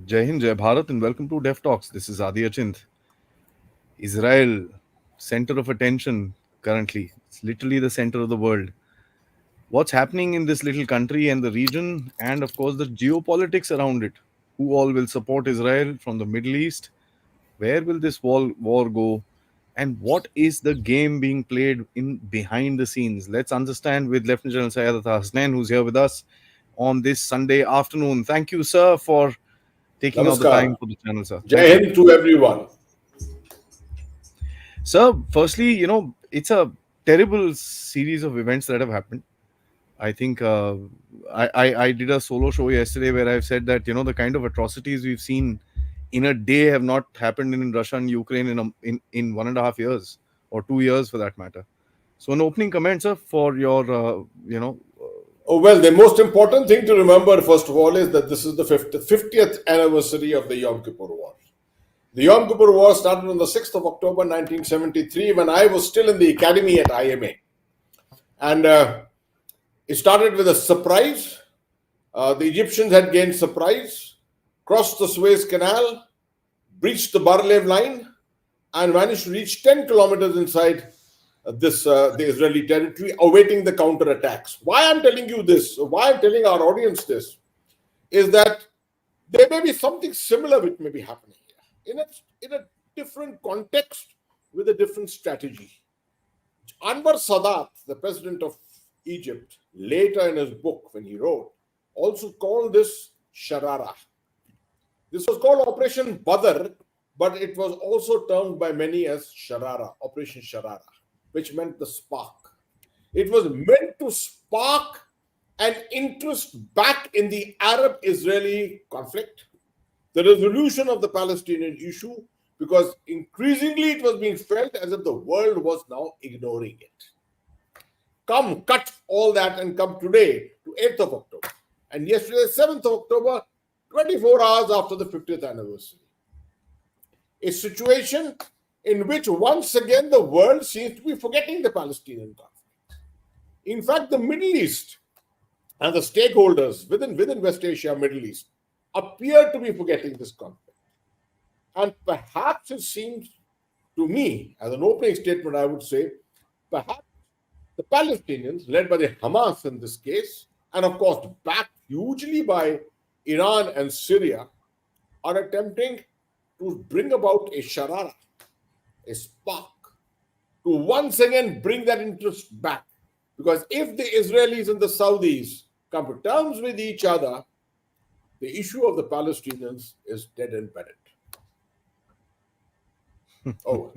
Jai Hind, Jai Bharat, and welcome to Dev Talks. This is Aadi. Israel, center of attention currently. It's literally the center of the world. What's happening in this little country and the region, and of course, the geopolitics around it. Who all will support Israel from the Middle East? Where will this war go? And what is the game being played in behind the scenes? Let's understand with Lieutenant General Syed Hasnain, who's here with us on this Sunday afternoon. Thank you, sir, for taking out the time Namaskar. for the channel, sir. Jai Thank you. Hind to everyone. So, firstly, it's a terrible series of events that have happened. I think I did a solo show yesterday where I've said that the kind of atrocities we've seen in a day have not happened in Russia and Ukraine in 1.5 years or 2 years for that matter. So, an opening comment, sir, for your Oh, well, the most important thing to remember, first of all, is that this is the 50th anniversary of the Yom Kippur War. The Yom Kippur War started on the 6th of October 1973 when I was still in the academy at IMA. And it started with a surprise. The Egyptians had gained surprise, crossed the Suez Canal, breached the Bar-Lev line, and managed to reach 10 kilometers inside the Israeli territory, awaiting the counterattacks. Why I'm telling you this, why I'm telling our audience this, is that there may be something similar which may be happening here in a different context with a different strategy. Anwar Sadat, the president of Egypt, later in his book when he wrote, also called this Sharara. This was called Operation Badr, but it was also termed by many as Sharara, Operation Sharara, which meant the spark. It was meant to spark an interest back in the Arab-Israeli conflict, the resolution of the Palestinian issue, because increasingly it was being felt as if the world was now ignoring it. Come, cut all that and come today to 8th of October. And yesterday, 7th of October, 24 hours after the 50th anniversary. A situation in which once again the world seems to be forgetting the Palestinian conflict. In fact, the Middle East and the stakeholders within West Asia, Middle East, appear to be forgetting this conflict. And perhaps it seems to me, as an opening statement, I would say, perhaps the Palestinians, led by the Hamas in this case, and of course backed hugely by Iran and Syria, are attempting to bring about a sharara, a spark, to once again bring that interest back. Because if the Israelis and the Saudis come to terms with each other, the issue of the Palestinians is dead and buried. Oh,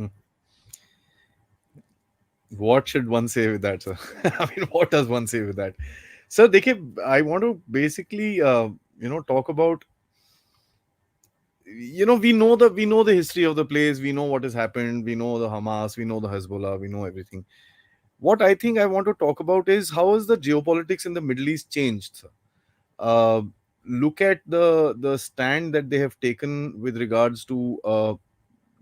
what should one say with that, sir? I mean, what does one say with that? Sir, I want to basically, talk about we know the history of the place, we know what has happened, we know the Hamas, we know the Hezbollah, we know everything. What I think I want to talk about is how has the geopolitics in the Middle East changed, sir? uh, Look at the stand that they have taken with regards to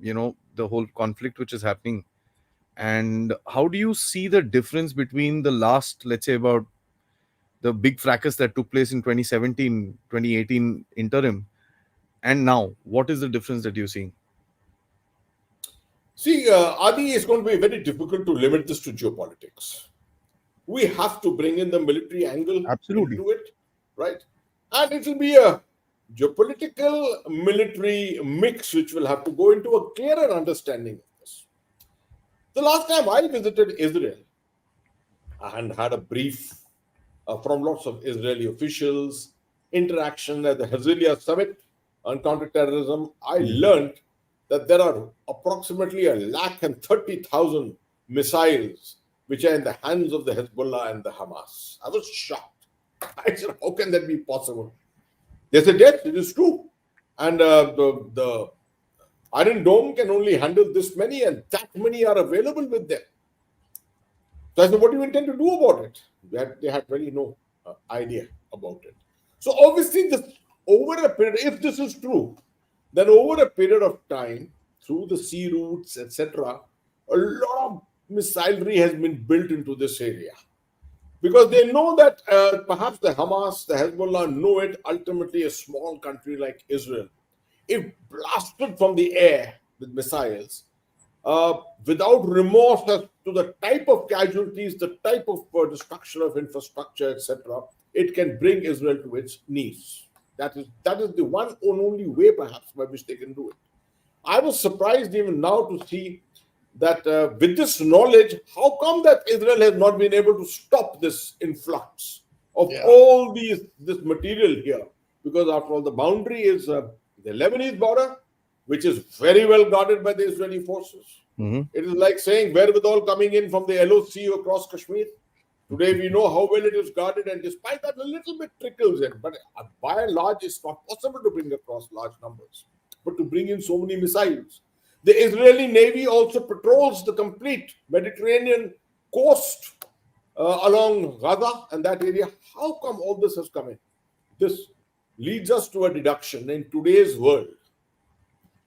the whole conflict which is happening, and how do you see the difference between the last, let's say, about the big fracas that took place in 2017, 2018 interim, and now what is the difference that you're seeing? see, Adi, is going to be very difficult to limit this to geopolitics. We have to bring in the military angle Absolutely. into it, right? And it will be a geopolitical military mix which will have to go into a clearer understanding of this. The last time I visited Israel and had a brief from lots of Israeli officials, interaction at the Herzliya summit on counterterrorism, I learned that there are approximately 130,000 missiles which are in the hands of the Hezbollah and the Hamas. I was shocked. I said, how can that be possible? They said, yes, it is true. And the Iron Dome can only handle this many, and that many are available with them. So I said, what do you intend to do about it? They had really no idea about it. So obviously, over a period, if this is true, then over a period of time, through the sea routes, etc., a lot of missilery has been built into this area. because they know that perhaps the Hamas, the Hezbollah know it. Ultimately, a small country like Israel, if blasted from the air with missiles, uh, without remorse as to the type of casualties, the type of destruction of infrastructure, etc., it can bring Israel to its knees. That is the one and only way, perhaps, by which they can do it. I was surprised even now to see that with this knowledge, how come that Israel has not been able to stop this influx of Yeah. all this material here? Because after all, the boundary is the Lebanese border, which is very well guarded by the Israeli forces. Mhm. It is like saying wherewithal coming in from the LOC across Kashmir. Today we know how well it is guarded, and despite that, a little bit trickles in. But by and large, it's not possible to bring across large numbers. But to bring in so many missiles, the Israeli Navy also patrols the complete Mediterranean coast along Gaza and that area. How come all this has come in? This leads us to a deduction. In today's world,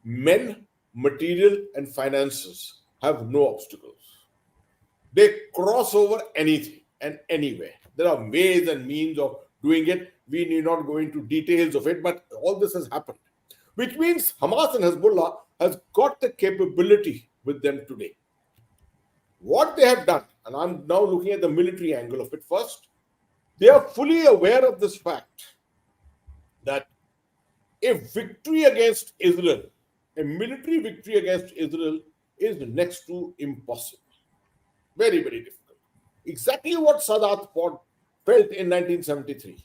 men, material, and finances have no obstacles. They cross over anything and anywhere. There are ways and means of doing it. We need not go into details of it, but all this has happened. Which means Hamas and Hezbollah has got the capability with them today. What they have done, and I'm now looking at the military angle of it first, they are fully aware of this fact that a victory against Israel, a military victory against Israel, is next to impossible. Very, very difficult. Exactly what Sadat felt in 1973.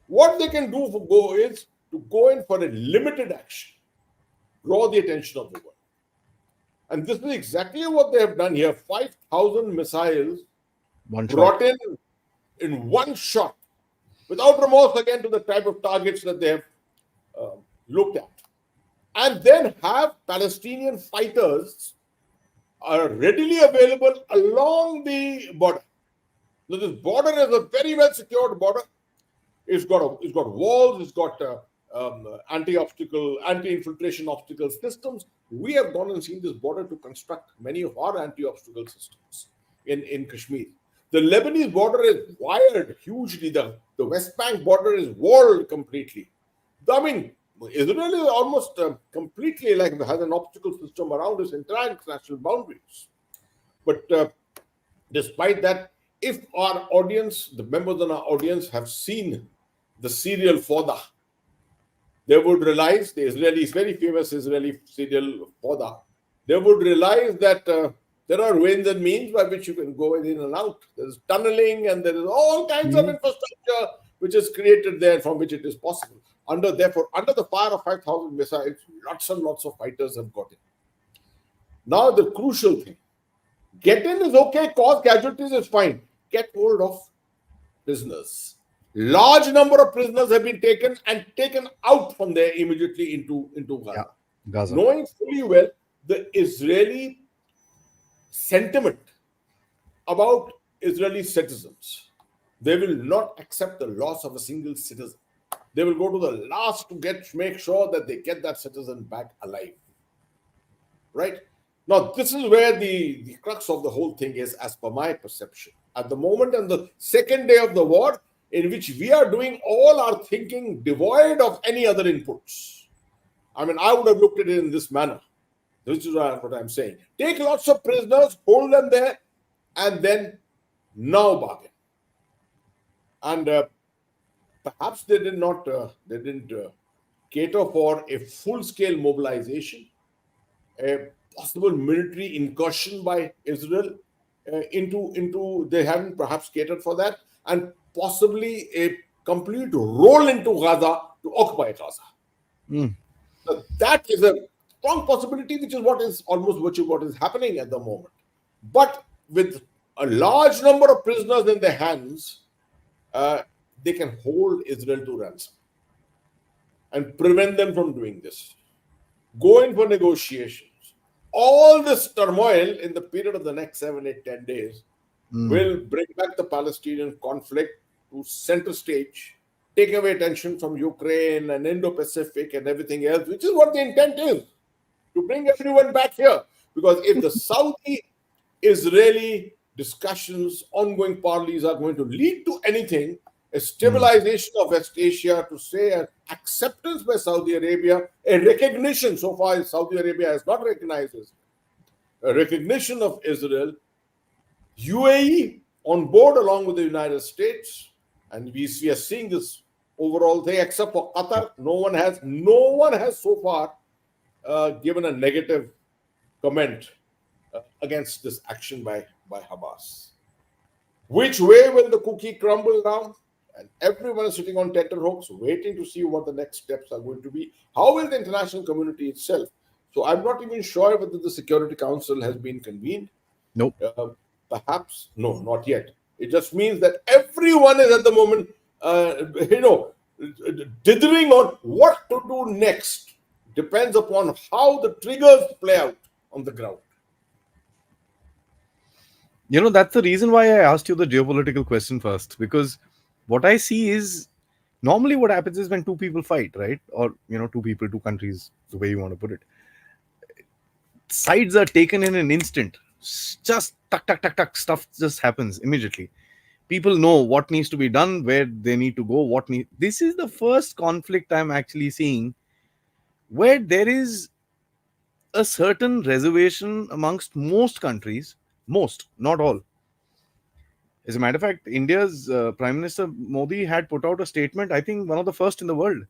What they can do for go is to go in for a limited action, draw the attention of the world. And this is exactly what they have done here. 5,000 missiles One shot. brought in one shot, without remorse again to the type of targets that they have looked at. And then have Palestinian fighters are readily available along the border. So this border is a very well secured border. It's got walls. It's got anti-infiltration obstacle systems. We have gone and seen this border to construct many of our anti-obstacle systems in Kashmir. The Lebanese border is wired hugely. The West Bank border is walled completely. I mean, Israel is almost completely like has an obstacle system around its entire international boundaries. But despite that, if our audience, the members in our audience, have seen the serial Fauda, they would realize the Israelis, very famous Israeli serial Fauda, they would realize that there are ways and means by which you can go in and out. There's tunneling and there is all kinds of infrastructure which is created there from which it is possible. Therefore, under the fire of 5,000 missiles, lots and lots of fighters have got in. Now, the crucial thing, get in is okay, cause casualties is fine. Get hold of prisoners. Large number of prisoners have been taken and taken out from there immediately into Gaza. Yeah. Gaza. Knowing fully well the Israeli sentiment about Israeli citizens, they will not accept the loss of a single citizen. They will go to the last to make sure that they get that citizen back alive. Right? Now, this is where the crux of the whole thing is, as per my perception. At the moment, on the second day of the war, in which we are doing all our thinking devoid of any other inputs. I mean, I would have looked at it in this manner. This is what I'm saying. Take lots of prisoners, hold them there, and then now bargain. And perhaps they didn't cater for a full-scale mobilization, a possible military incursion by Israel into they haven't perhaps catered for that, and possibly a complete roll into Gaza to occupy Gaza. So that is a strong possibility, which is what is almost what is happening at the moment. But with a large number of prisoners in their hands, they can hold Israel to ransom and prevent them from doing this. Go in for negotiations. All this turmoil in the period of the next 7, 8, 10 days will bring back the Palestinian conflict to center stage, take away attention from Ukraine and Indo-Pacific and everything else, which is what the intent is, to bring everyone back here. Because if the Saudi-Israeli discussions, ongoing parleys are going to lead to anything, a Hmm. stabilization of West Asia, to say an acceptance by Saudi Arabia, a recognition, so far as Saudi Arabia has not recognized Israel, a recognition of Israel, UAE on board along with the United States, and we are seeing this overall thing, except for Yeah. Qatar. No one has so far given a negative comment against this action by Hamas. Which way will the cookie crumble now? And everyone is sitting on tenterhooks, waiting to see what the next steps are going to be. How will the international community itself? So I'm not even sure whether the Security Council has been convened. Nope. Uh, Perhaps no, not yet. It just means that everyone is at the moment, you know, dithering on what to do next. Depends upon how the triggers play out on the ground. That's the reason why I asked you the geopolitical question first, because what I see is normally what happens is when two people fight, right? Or, two people, two countries, the way you want to put it, sides are taken in an instant. Just tuck, tuck, tuck, tuck, stuff just happens immediately. People know what needs to be done, where they need to go, what need. This is the first conflict I'm actually seeing where there is a certain reservation amongst most countries, most, not all. As a matter of fact, India's Prime Minister Modi had put out a statement, I think one of the first in the world.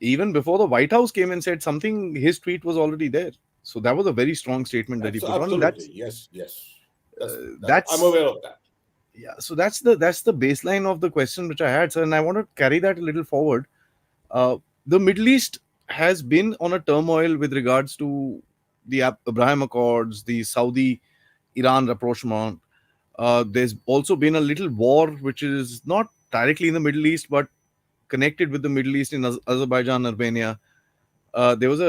Even before the White House came and said something, his tweet was already there. So that was a very strong statement that he put on. Absolutely, That's yes, yes. That's I'm that's aware of that. yeah. So that's the baseline of the question which I had, sir, and I want to carry that a little forward. The Middle East has been on a turmoil with regards to the Abraham Accords, the Saudi Iran rapprochement. There's also been a little war, which is not directly in the Middle East, but connected with the Middle East in Azerbaijan, Armenia. There was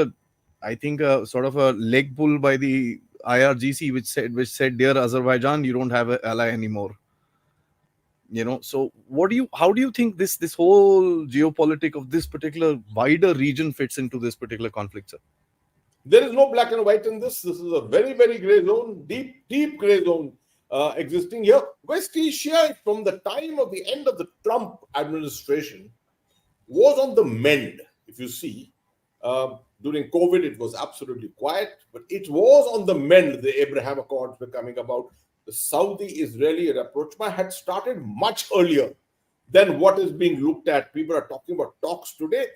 I think, a sort of a leg pull by the IRGC, which said, "Dear Azerbaijan, you don't have an ally anymore." So how do you think this whole geopolitic of this particular wider region fits into this particular conflict, sir? There is no black and white in this. This is a very, very gray zone, deep, deep gray zone existing here. West Asia, from the time of the end of the Trump administration, was on the mend. If you see, during COVID, it was absolutely quiet, but it was on the mend. The Abraham Accords were coming about. The Saudi-Israeli rapprochement had started much earlier than what is being looked at. People are talking about talks today.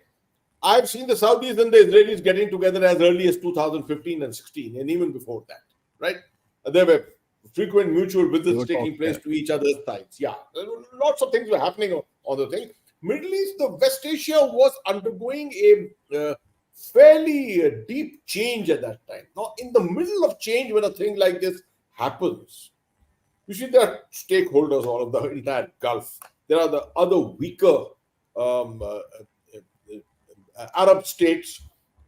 I've seen the Saudis and the Israelis getting together as early as 2015 and 16, and even before that, right? There were frequent mutual They visits were taking talking. place Yeah. to each other's sides. Yeah, lots of things were happening on the thing. Middle East, the West Asia was undergoing a fairly deep change at that time. Now, in the middle of change, when a thing like this happens, you see, there are stakeholders all of the entire Gulf. There are the other weaker um, uh, Arab states.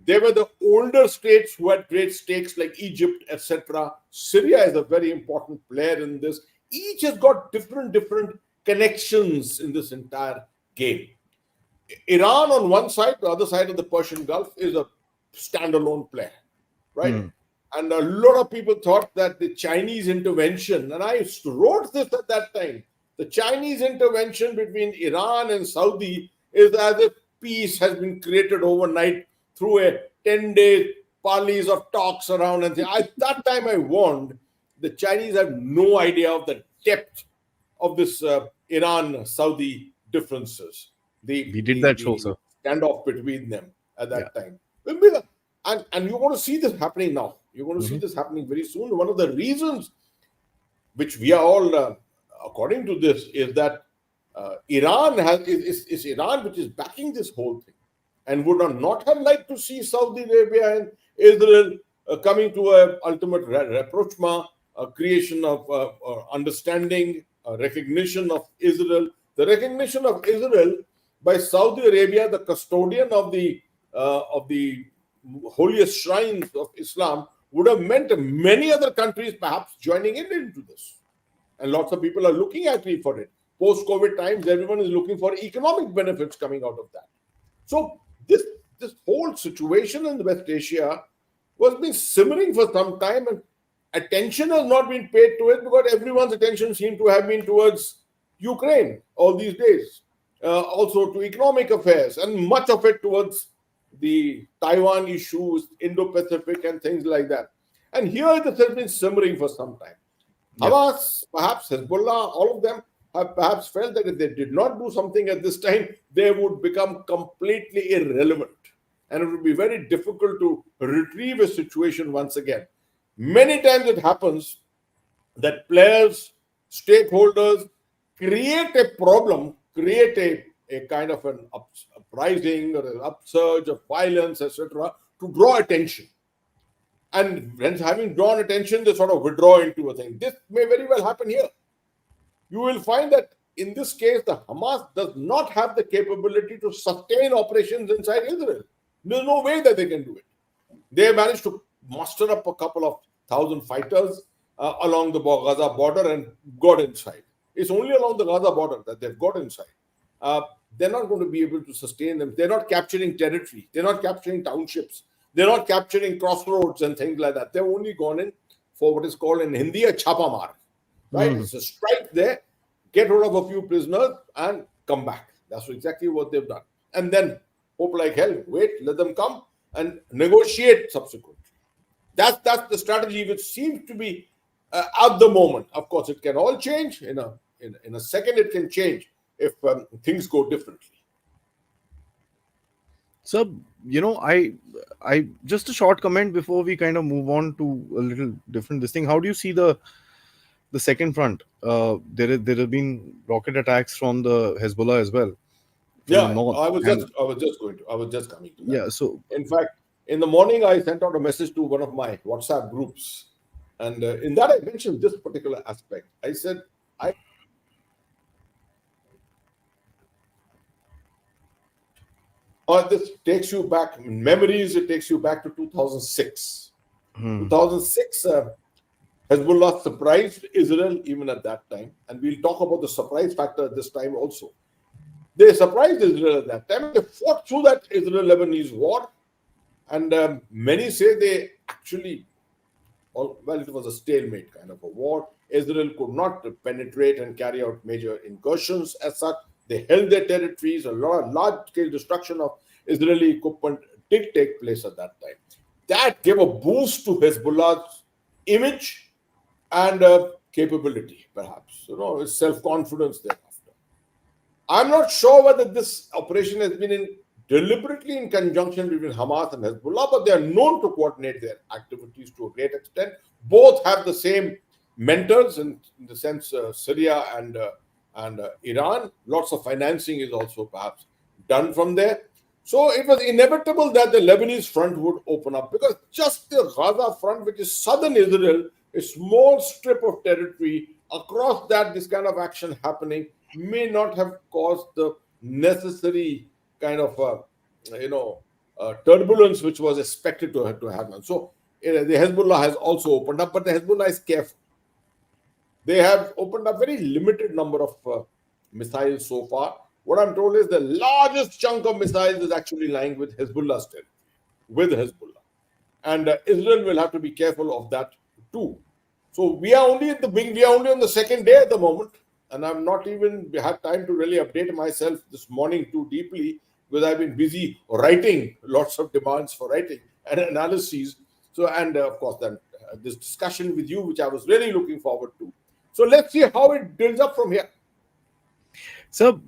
They were the older states who had great stakes like Egypt, etc. Syria is a very important player in this. Each has got different connections in this entire game. Iran on one side, the other side of the Persian Gulf is a standalone player, right? Hmm. And a lot of people thought that the Chinese intervention, and I wrote this at that time, the Chinese intervention between Iran and Saudi is as if peace has been created overnight through a 10-day parleys of talks around. And at that time, I warned the Chinese have no idea of the depth of this Iran-Saudi differences, We the, did the that show, the sir. standoff between them at Yeah. that time. And you're going to see this happening now. You're going to see Hmm. this happening very soon. One of the reasons which we are all, according to this, is that is Iran which is backing this whole thing, and would not have liked to see Saudi Arabia and Israel coming to a ultimate rapprochement, a creation of understanding, a recognition of Israel, the recognition of Israel by Saudi Arabia, the custodian of the holiest shrines of Islam, would have meant many other countries perhaps joining in into this. And lots of people are looking actually for it. Post COVID times, everyone is looking for economic benefits coming out of that. So this whole situation in West Asia was been simmering for some time, and attention has not been paid to it because everyone's attention seemed to have been towards Ukraine all these days, also to economic affairs, and much of it towards the Taiwan issues, Indo-Pacific, and things like that. And here this has been simmering for some time. Yeah. Hamas, perhaps Hezbollah, all of them have perhaps felt that if they did not do something at this time, they would become completely irrelevant. And it would be very difficult to retrieve a situation once again. Many times it happens that players, stakeholders create a problem, create a kind of an uprising or an upsurge of violence, etc., to draw attention. And when having drawn attention, they sort of withdraw into a thing. This may very well happen here. You will find that in this case, the Hamas does not have the capability to sustain operations inside Israel. There's no way that they can do it. They managed to muster up a couple of thousand fighters along the Gaza border and got inside. It's only along the Gaza border that they've got inside. They're not going to be able to sustain them. They're not capturing territory. They're not capturing townships. They're not capturing crossroads and things like that. They've only gone in for what is called in Hindi a chapa mar. Right? It's a strike there, get rid of a few prisoners and come back. That's exactly what they've done. And then hope like hell, wait, let them come and negotiate subsequently. That's the strategy which seems to be at the moment. Of course, it can all change. In a second, it can change if things go differently. So, I just a short comment before we kind of move on to a little different this thing. How do you see the second front? There have been rocket attacks from the Hezbollah as well. Yeah, I was just coming to that. Yeah, so in fact, in the morning, I sent out a message to one of my WhatsApp groups, and in that I mentioned this particular aspect. I said, this takes you back memories. It takes you back to 2006. 2006, Hezbollah surprised Israel even at that time, and we'll talk about the surprise factor at this time also. They surprised Israel at that time. They fought through that Israel-Lebanese war, and many say they actually, it was a stalemate kind of a war. Israel could not penetrate and carry out major incursions as such. They held their territories. A large-scale destruction of Israeli equipment did take place at that time. That gave a boost to Hezbollah's image and capability, perhaps. Its self-confidence thereafter. I'm not sure whether this operation has been deliberately in conjunction between Hamas and Hezbollah, but they are known to coordinate their activities to a great extent. Both have the same mentors in the sense Syria and Iran. Lots of financing is also perhaps done from there. So it was inevitable that the Lebanese front would open up, because just the Gaza front, which is southern Israel, a small strip of territory, across that this kind of action happening may not have caused the necessary kind of turbulence which was expected to happen. So the Hezbollah has also opened up, but the Hezbollah is careful. They have opened up very limited number of missiles so far. What I'm told is the largest chunk of missiles is actually lying with Hezbollah's territory, with Hezbollah. And Israel will have to be careful of that too. So we are only on the second day at the moment, and I've not even had time to really update myself this morning too deeply, because I've been busy writing lots of demands for writing and analyses. So, and of course, then this discussion with you, which I was really looking forward to. So let's see how it builds up from here. So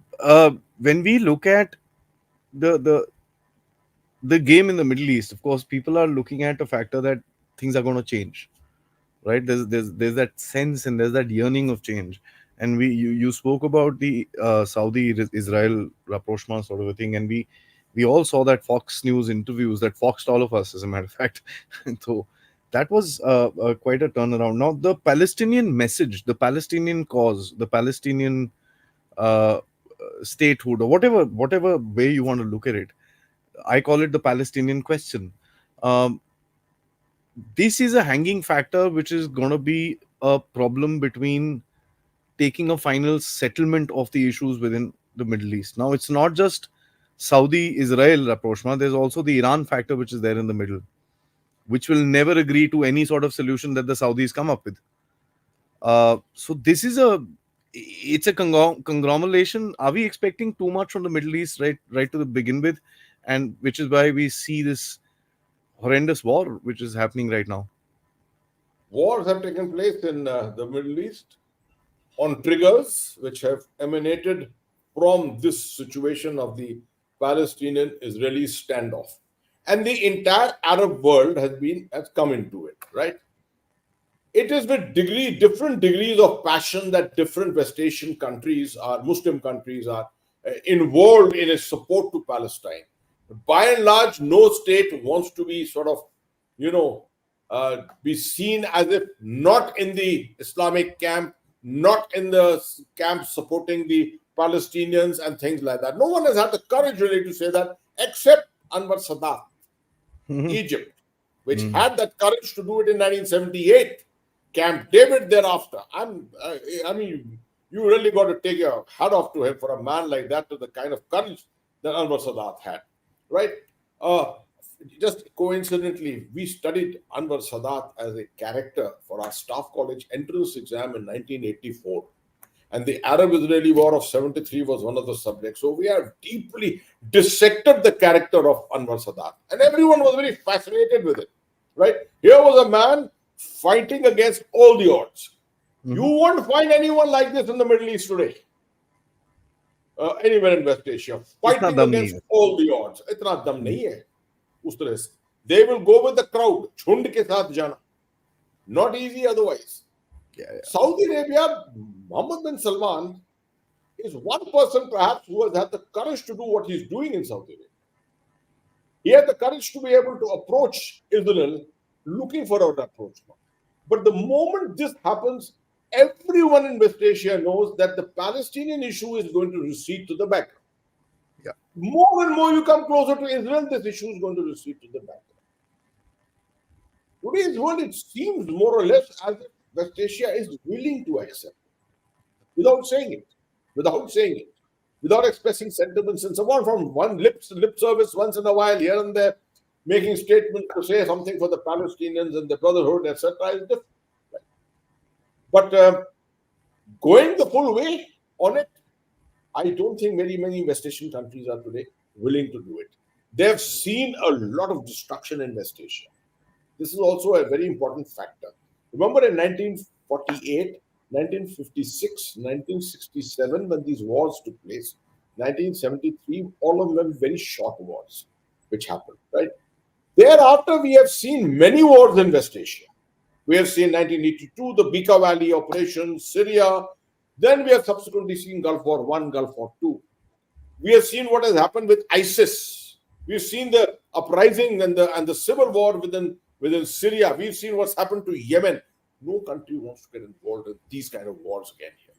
when we look at the game in the Middle East, of course, people are looking at a factor that things are going to change, right? There's that sense and there's that yearning of change. And you spoke about the Saudi-Israel rapprochement sort of a thing, and we all saw that Fox News interviews that foxed all of us, as a matter of fact. So that was quite a turnaround. Now, the Palestinian message, the Palestinian cause, the Palestinian statehood, or whatever way you want to look at it, I call it the Palestinian question. This is a hanging factor which is going to be a problem between taking a final settlement of the issues within the Middle East. Now, it's not just Saudi-Israel rapprochement. There's also the Iran factor which is there in the middle. which will never agree to any sort of solution that the Saudis come up with. So this is it's a conglomeration. Are we expecting too much from the Middle East right to the begin with, and which is why we see this horrendous war which is happening right now? Wars have taken place in the Middle East on triggers which have emanated from this situation of the Palestinian-Israeli standoff, and the entire Arab world has come into it, right? It is with different degrees of passion that different West Asian countries, Muslim countries, are involved in a support to Palestine. By and large, no state wants to be sort of, be seen as if not in the Islamic camp, not in the camp supporting the Palestinians and things like that. No one has had the courage really to say that, except Anwar Sadat, Egypt, which had that courage to do it in 1978. Camp David thereafter. I mean, you really got to take your hat off to him for a man like that, to the kind of courage that Anwar Sadat had, right? Just coincidentally, we studied Anwar Sadat as a character for our staff college entrance exam in 1984. And the Arab-Israeli War of 73 was one of the subjects. So we have deeply dissected the character of Anwar Sadat. And everyone was very fascinated with it, right? Here was a man fighting against all the odds. You won't find anyone like this in the Middle East today. Anywhere in West Asia, fighting against all the odds. Itna dam nahi hai. Us tarah se. They will go with the crowd. Chhund ke saath jana. Not easy otherwise. Saudi Arabia, Mohammed bin Salman is one person perhaps who has had the courage to do what he's doing in Saudi Arabia. He had the courage to be able to approach Israel looking for an approach. But the moment this happens, everyone in West Asia knows that the Palestinian issue is going to recede to the background. Yeah. More and more you come closer to Israel, this issue is going to recede to the background. Today's world, it seems more or less as if West Asia is willing to accept without saying it, without expressing sentiments and so on, from one lip service once in a while here and there, making statements to say something for the Palestinians and the Brotherhood, etc. is different. But going the full way on it, I don't think many West Asian countries are today willing to do it. They have seen a lot of destruction in West Asia. This is also a very important factor. Remember in 1948, 1956, 1967, when these wars took place, 1973, all of them very short wars, which happened, right? Thereafter, we have seen many wars in West Asia. We have seen 1982, the Bekaa Valley operation, Syria. Then we have subsequently seen Gulf War I, Gulf War II. We have seen what has happened with ISIS. We've seen the uprising and the civil war within Syria. We've seen what's happened to Yemen. No country wants to get involved in these kind of wars again here,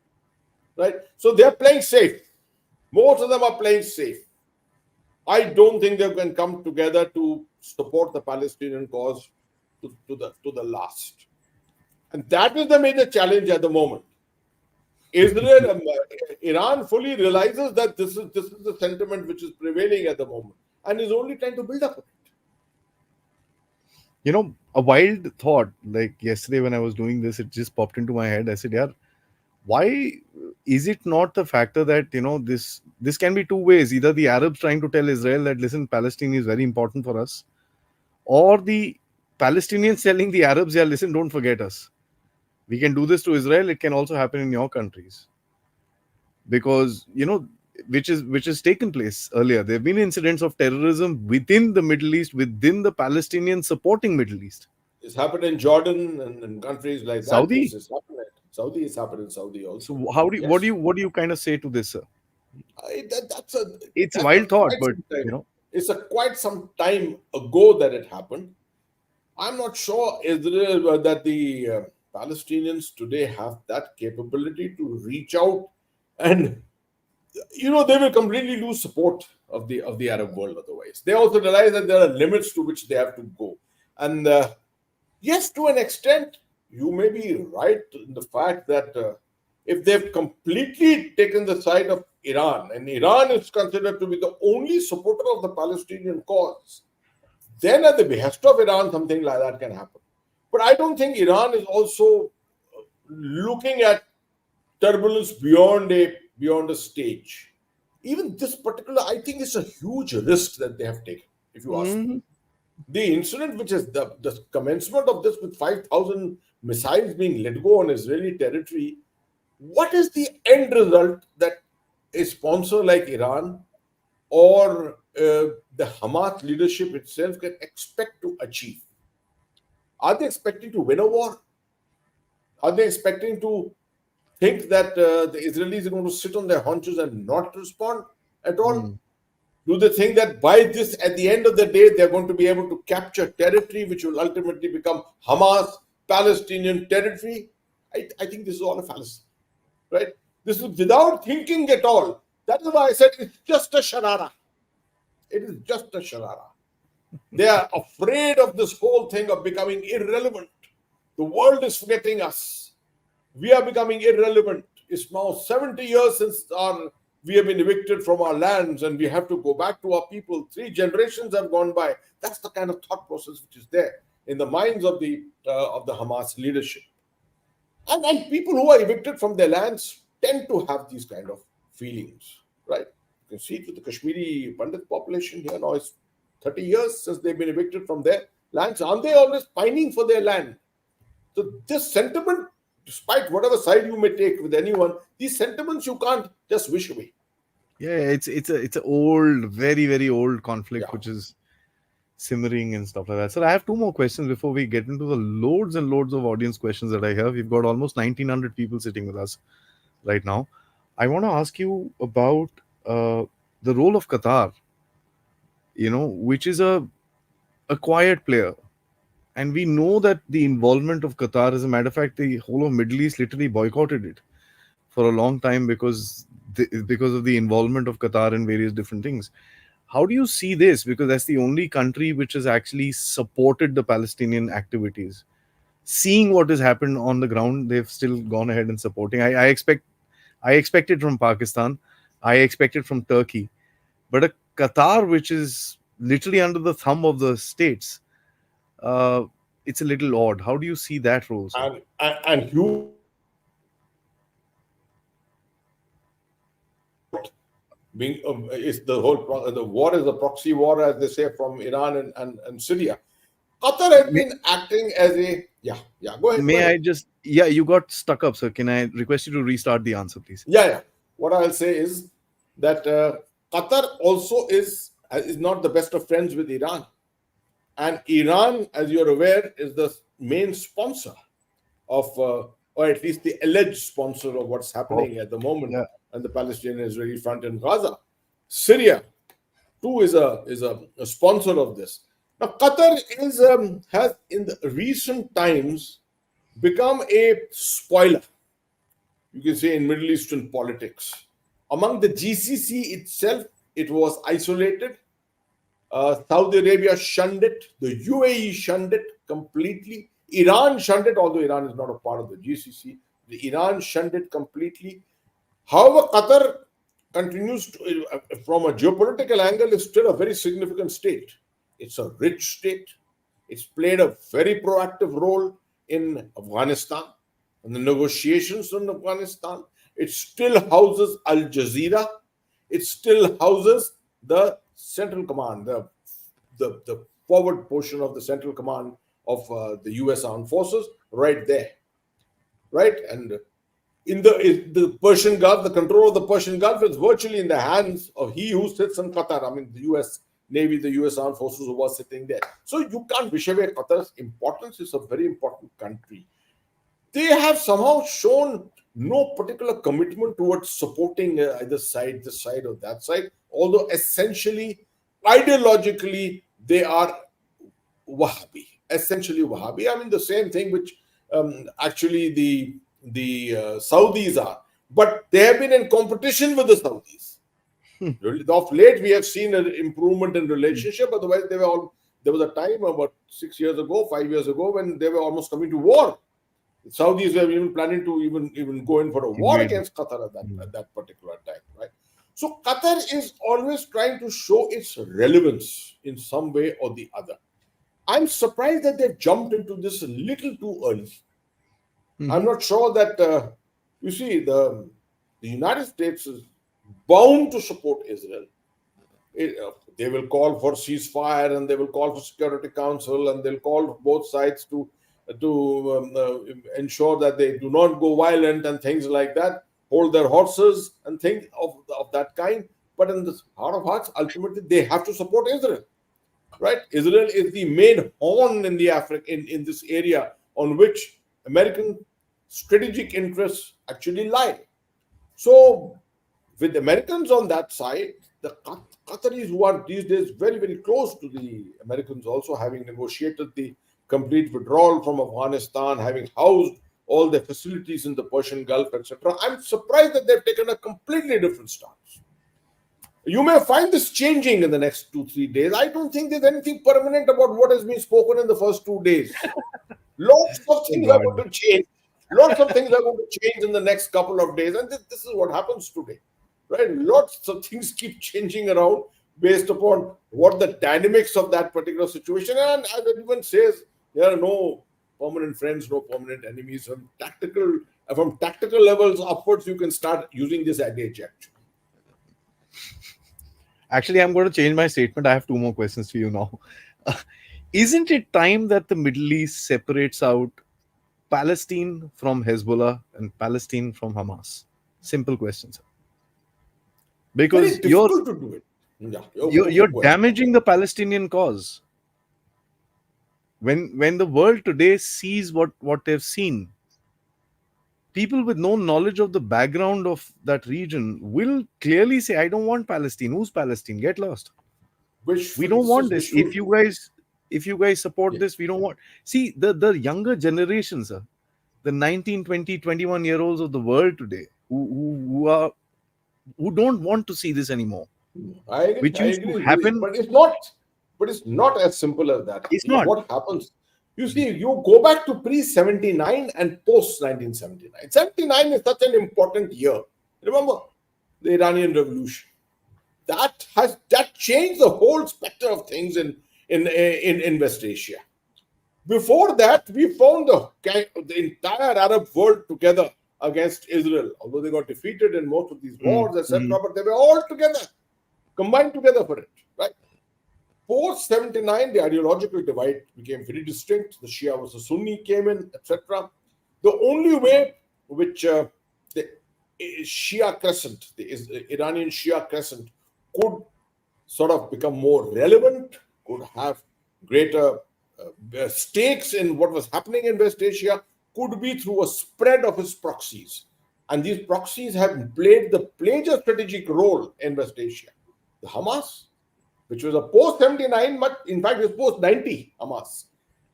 right? So they're playing safe. Most of them are playing safe. I don't think they can come together to support the Palestinian cause to the last. And that is the major challenge at the moment. Iran fully realizes that this is the sentiment which is prevailing at the moment and is only trying to build up on it. You know, a wild thought, like yesterday when I was doing this, it just popped into my head. I said, yeah, why is it not the factor that, this can be two ways? Either the Arabs trying to tell Israel that, listen, Palestine is very important for us, or the Palestinians telling the Arabs, yeah, listen, don't forget us. We can do this to Israel. It can also happen in your countries. Because, which has taken place earlier. There have been incidents of terrorism within the Middle East, within the Palestinian supporting Middle East. It's happened in Jordan and countries like Saudi. That. Saudi is happened in Saudi also. So what do you kind of say to this, sir? It's a wild thought, but it's quite some time ago that it happened. I'm not sure Israel that the Palestinians today have that capability to reach out, and they will completely lose support of the Arab world otherwise. They also realize that there are limits to which they have to go, and yes, to an extent, you may be right in the fact that if they've completely taken the side of Iran, and Iran is considered to be the only supporter of the Palestinian cause, then at the behest of Iran, something like that can happen. But I don't think Iran is also looking at turbulence beyond a stage. Even this particular, I think, is a huge risk that they have taken, if you ask me. Hmm. The incident, which is the commencement of this with 5,000 missiles being let go on Israeli territory, what is the end result that a sponsor like Iran or the Hamas leadership itself can expect to achieve? Are they expecting to win a war? Are they expecting to think that the Israelis are going to sit on their haunches and not respond at all? Hmm. Do they think that by this, at the end of the day, they're going to be able to capture territory which will ultimately become Hamas Palestinian territory? I think this is all a fallacy, right? This is without thinking at all. That is why I said it's just a sharara. It is just a sharara. They are afraid of this whole thing of becoming irrelevant. The world is forgetting us. We are becoming irrelevant. It's now 70 years since we have been evicted from our lands and we have to go back to our people. 3 generations have gone by. That's the kind of thought process which is there in the minds of the Hamas leadership. And people who are evicted from their lands tend to have these kind of feelings, right? You can see it with the Kashmiri Pandit population here now. It's 30 years since they've been evicted from their lands. Aren't they always pining for their land? So this sentiment, despite whatever side you may take with anyone, these sentiments you can't just wish away. Yeah, it's a old, very very old conflict Yeah. which is simmering and stuff like that. So I have two more questions before we get into the loads and loads of audience questions that I have. We've got almost 1,900 people sitting with us right now. I want to ask you about the role of Qatar. Which is a quiet player, and we know that the involvement of Qatar, as a matter of fact, the whole of Middle East literally boycotted it for a long time because of the involvement of Qatar in various different things. How do you see this? Because that's the only country which has actually supported the Palestinian activities. Seeing what has happened on the ground, they've still gone ahead and supporting. I expect it from Pakistan. I expect it from Turkey. But a Qatar, which is literally under the thumb of the states, uh, it's a little odd. How do you see that role, sir? And huge being is the war is a proxy war, as they say, from Iran and Syria. Qatar has May, been acting as a yeah. Go may ahead. I just, yeah, you got stuck up, sir. Can I request you to restart the answer, please? Yeah. What I'll say is that Qatar also is not the best of friends with Iran, and Iran, as you're aware, is the main sponsor of, or at least the alleged sponsor of what's Oh, happening at the moment yeah. on the Palestinian-Israeli front in Gaza. Syria, too, is a sponsor of this. Now, Qatar has in the recent times become a spoiler, you can say, in Middle Eastern politics. Among the GCC itself, it was isolated. Saudi Arabia shunned it. The UAE shunned it completely. Iran shunned it, although Iran is not a part of the GCC. The Iran shunned it completely. However, Qatar continues to, from a geopolitical angle, is still a very significant state. It's a rich state. It's played a very proactive role in Afghanistan, in the negotiations in Afghanistan. It still houses Al Jazeera. It still houses the Central Command, the forward portion of the Central Command of the U.S. Armed Forces, right there, right? And in the Persian Gulf, the control of the Persian Gulf is virtually in the hands of he who sits in Qatar. I mean, the U.S. Navy, the U.S. Armed Forces who was sitting there. So you can't wish away Qatar's importance. It's a very important country. They have somehow shown no particular commitment towards supporting either side, this side or that side, although essentially, ideologically, they are Wahhabi, essentially Wahhabi. I mean, the same thing which actually the Saudis are, but they have been in competition with the Saudis. Of late, we have seen an improvement in relationship. Otherwise, they were all. There was a time about 6 years ago, 5 years ago, when they were almost coming to war. The Saudis were even planning to even go in for a war Invade. against Qatar at that particular time, right? So Qatar is always trying to show its relevance in some way or the other. I'm surprised that they've jumped into this a little too early. I'm Mhm. not sure that you see the United States is bound to support Israel. They will call for ceasefire and they will call for Security Council and they'll call both sides to ensure that they do not go violent and things like that, hold their horses and things of that kind. But in the heart of hearts, ultimately they have to support Israel, right? Israel is the main horn in the in this area on which American strategic interests actually lie. So with Americans on that side, the Qataris who are these days very, very close to the Americans, also having negotiated the complete withdrawal from Afghanistan, having housed all the facilities in the Persian Gulf, etc. I'm surprised that they've taken a completely different stance. You may find this changing in the next 2, 3 days. I don't think there's anything permanent about what has been spoken in the first 2 days. Lots of Oh things are God. going to change. Lots of things are going to change in the next couple of days, and this is what happens today, right? Lots of things keep changing around based upon what the dynamics of that particular situation. And as everyone says, there are no permanent friends, no permanent enemies. From tactical levels upwards, you can start using this adage. Actually, Actually, I'm going to change my statement. I have two more questions for you now. Isn't it time that the Middle East separates out Palestine from Hezbollah and Palestine from Hamas? Simple question, sir. very Because difficult to do it. Yeah, you're go ahead. damaging the Palestinian cause. When the world today sees what they've seen, people with no knowledge of the background of that region will clearly say, "I don't want Palestine. Who's Palestine? Get lost. We don't This want is this. wishful. If you guys support Yeah. this, we don't want." See, the younger generations, sir, the 19, 20, 21 year olds of the world today, who don't want to see this anymore, I agree. which I used to agree. happen. But it's not as simple as that. It's not. What happens? You see, you go back to pre 79 and post 1979. 79 is such an important year. Remember the Iranian Revolution. That changed the whole spectrum of things in West Asia. Before that, we found the entire Arab world together against Israel, although they got defeated in most of these Mm, wars, etc. mm, But they were all together, combined together for it, right? Post 79, the ideological divide became very distinct. The Shia versus Sunni came in, etc. The only way which the Shia crescent, the Iranian Shia crescent, could sort of become more relevant, could have greater stakes in what was happening in West Asia, could be through a spread of his proxies. And these proxies have played the major strategic role in West Asia. The Hamas, which was a post 79, but in fact, it's post 90 Hamas,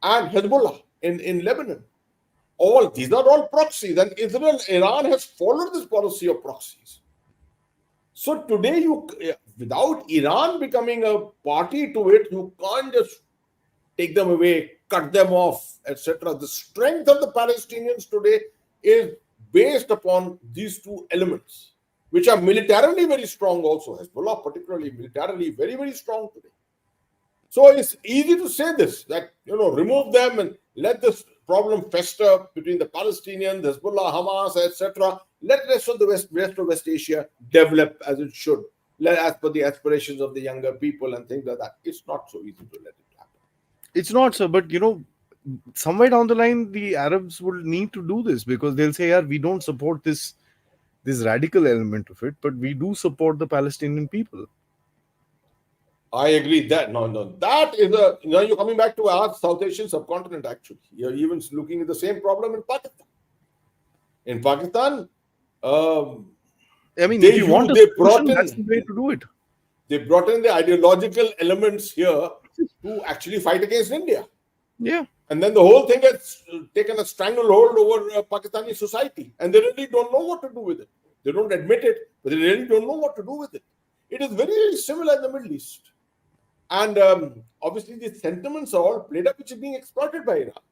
and Hezbollah in Lebanon. All these are all proxies, and Iran has followed this policy of proxies. So today, without Iran becoming a party to it, you can't just take them away, cut them off, etc. The strength of the Palestinians today is based upon these two elements, which are militarily very strong also. Hezbollah, particularly militarily, very, very strong today. So it's easy to say this, that, remove them and let this problem fester between the Palestinians, Hezbollah, Hamas, etc. Let the rest of West Asia develop as it should, as per the aspirations of the younger people and things like that. It's not so easy to let it happen. it's not, sir. But somewhere down the line, the Arabs will need to do this because they'll say, "Yeah, we don't support this radical element of it, but we do support the Palestinian people." I agree that no, that is you're coming back to our South Asian subcontinent. Actually, you're even looking at the same problem in Pakistan. In Pakistan, um, I mean, if you want a they brought solution, that's the way to do it. in the ideological elements here to actually fight against India, Yeah. and then the whole thing has taken a stranglehold over Pakistani society, and they really don't know what to do with it. They don't admit it, but they really don't know what to do with it. It is very, very similar in the Middle East. And obviously, these sentiments are all played up, which is being exploited by Iran.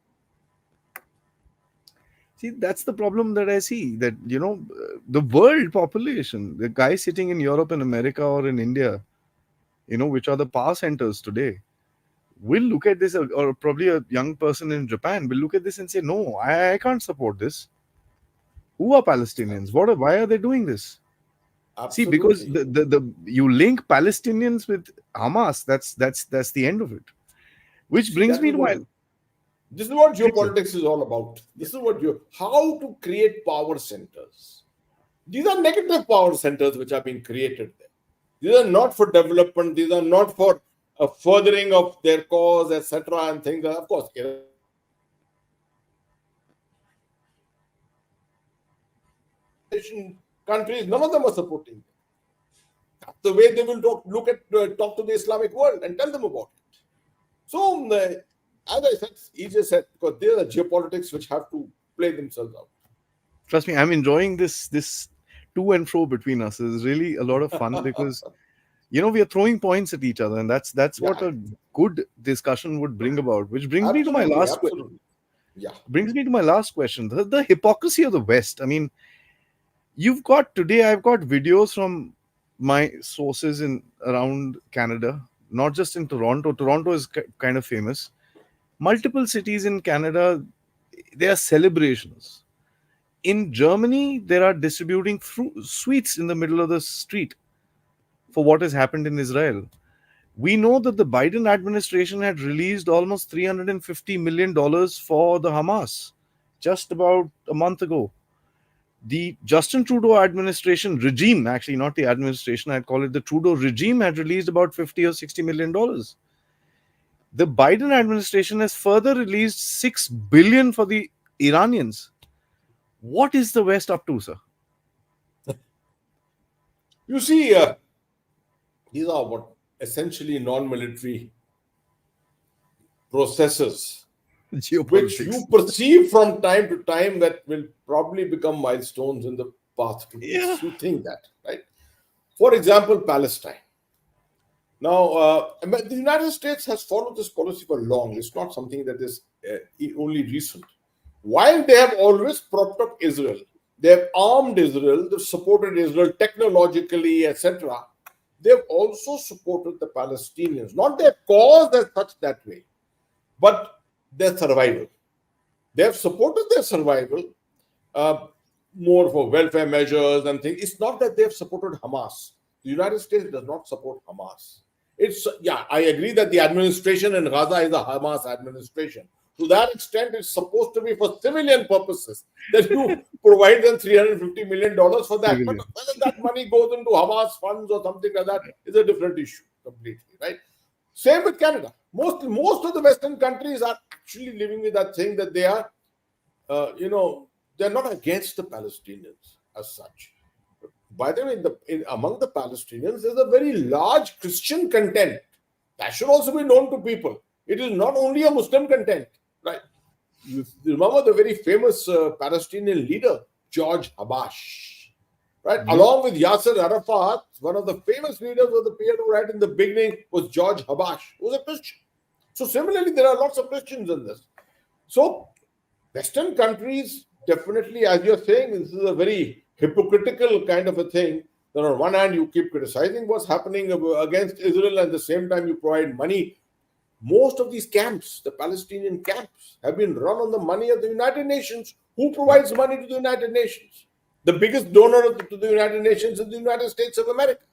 See, that's the problem that I see. That the world population, the guy sitting in Europe and America or in India, which are the power centers today, will look at this, or probably a young person in Japan will look at this and say, "No, I can't support this. Who are Palestinians? Why are they doing this?" See, because Absolutely. the you link Palestinians with Hamas, that's the end of it. Which See, brings that me is to what my this is what please, sir. geopolitics is all about. Yeah. This is what you how to create power centers. These are negative power centers which are being created there. These are not for development. These are not for furthering of their cause, etc. And things. Of course, Iran is supporting them. Asian countries, none of them are supporting them. That's the way they will talk to the Islamic world and tell them about it. So, as I said, easier said, because there are geopolitics which have to play themselves out. Trust me, I'm enjoying this to and fro between us. It's really a lot of fun because we are throwing points at each other, and that's what Yeah, a good discussion would bring about. Which absolutely, absolutely. Yeah. brings me to my last question: the hypocrisy of the West. I mean, I've got videos from my sources in around Canada, not just in Toronto. Toronto is kind of famous. Multiple cities in Canada, there are celebrations. In Germany, there are distributing sweets in the middle of the street for what has happened in Israel. We know that the Biden administration had released almost $350 million for the Hamas just about a month ago. The Justin Trudeau administration regime, actually not the administration, I'd call it the Trudeau regime, had released about 50 or $60 million. The Biden administration has further released 6 billion for the Iranians. What is the West up to, sir? You see, these are what essentially non-military processes which Geopolitics. you perceive from time to time that will probably become milestones in the path to Yeah. peace. You think that, right? For example, Palestine. Now, the United States has followed this policy for long. It's not something that is only recent. While they have always propped up Israel, they have armed Israel, they've supported Israel technologically, etc. They've also supported the Palestinians, not their cause as such that way, but their survival. They have supported their survival uh, more for welfare measures and things. It's not that they have supported Hamas. The United States does not support Hamas. It's yeah, I agree that the administration in Gaza is a Hamas administration. To that extent, it's supposed to be for civilian purposes that you provide them $350 million for that. But Civilian. whether that money goes into Hamas funds or something like that is a different issue completely, right? Same with Canada. Most of the Western countries are actually living with that thing that they are, they're not against the Palestinians as such. By the way, among the Palestinians, there's a very large Christian content. That should also be known to people. It is not only a Muslim content, right? You remember the very famous Palestinian leader, George Habash, right? Yep. Along with Yasser Arafat, one of the famous leaders of the PLO right in the beginning was George Habash, who was a Christian. So similarly, there are lots of Christians in this. So Western countries definitely, as you're saying, this is a very hypocritical kind of a thing. That on one hand, you keep criticizing what's happening against Israel, and at the same time, you provide money. Most of these camps, the Palestinian camps, have been run on the money of the United Nations. Who provides money to the United Nations? The biggest donor to the United Nations is the United States of America.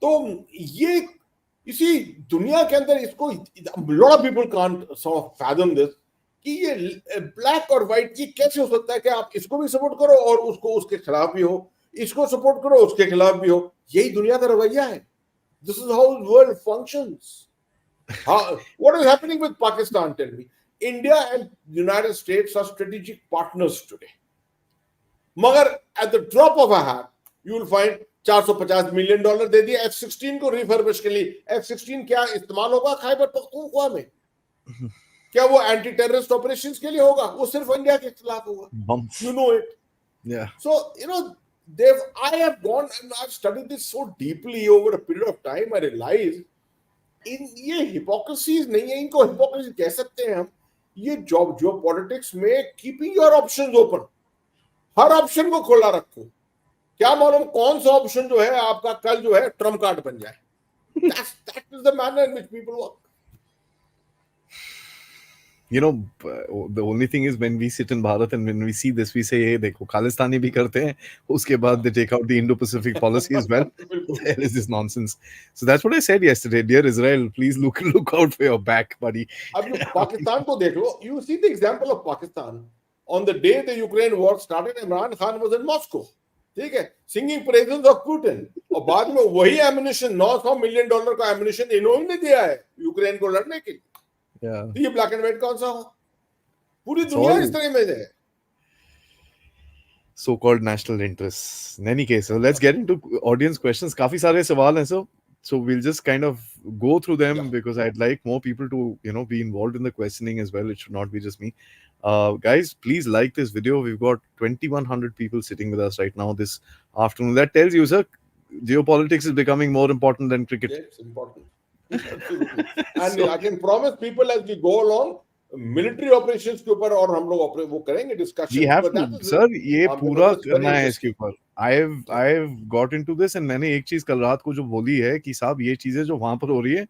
तो ये इसी दुनिया के अंदर इसको lot of people can't sort of fathom this कि ये black और व्हाइट ये कैसे हो सकता है कि आप इसको भी सपोर्ट करो और उसको उसके खिलाफ भी हो, इसको सपोर्ट करो उसके खिलाफ भी हो. यही दुनिया का रवैया है. This is how the world functions. What is happening with Pakistan? Tell me. India and United States are strategic partners today. मगर at the drop of a hat, you will find $450 million दे दिया F-16 को refurbish के लिए. F-16 क्या इस्तेमाल होगा खैबर पख्तूनख्वा में? क्या वो एंटी टेररिस्ट ऑपरेशंस के लिए होगा? वो सिर्फ इंडिया के खिलाफ होगा. Bumps. You know it. Yeah. So, I have gone and I've studied this so deeply over a period of time. I realized ये hypocrisies नहीं है, इनको hypocrisy कह सकते हैं हम. ये जियोपॉलिटिक्स में keeping your options open, her option को खुला रखो। क्या मालूम कौन सा ऑप्शन जो है आपका कल जो है ट्रम्प कार्ड बन जाए। That is the manner in which people work. You know, the only thing is when we sit in Bharat and when we see this, we say, hey, देखो खालिस्तानी भी करते हैं, उसके बाद they take out the Indo-Pacific policy as well. There is this nonsense. So that's what I said yesterday. Dear Israel, please look out for your back, buddy. अब you Pakistan को देख लो, you see the example of Pakistan. On the day the Ukraine war started, Imran Khan was in Moscow, ठीक है, singing praises of Putin, और बाद में वही ammunition, $900 million का ammunition इन्होंने दिया है यूक्रेन को लड़ने के लिए। तो ये ब्लैक एंड व्हाइट कौन सा हो? पूरी दुनिया इस तरह में है। So-called national interests. In any case, so let's get into audience questions. काफी सारे सवाल हैं, so we'll just kind of go through them because I'd like more people to be involved in the questioning as well. It should not be just me. Guys, please like this video. We've got 2,100 people sitting with us right now this afternoon. That tells you, sir, geopolitics is becoming more important than cricket. Yeah, it's important. Absolutely. And I can promise people as we go along, military operations के ऊपर और हम लोग वो करेंगे discussion. We have to sir, ये पूरा करना है इसके ऊपर। I have got into this and मैंने एक चीज कल रात को जो बोली है कि साहब ये चीजें जो वहां पर हो रही है,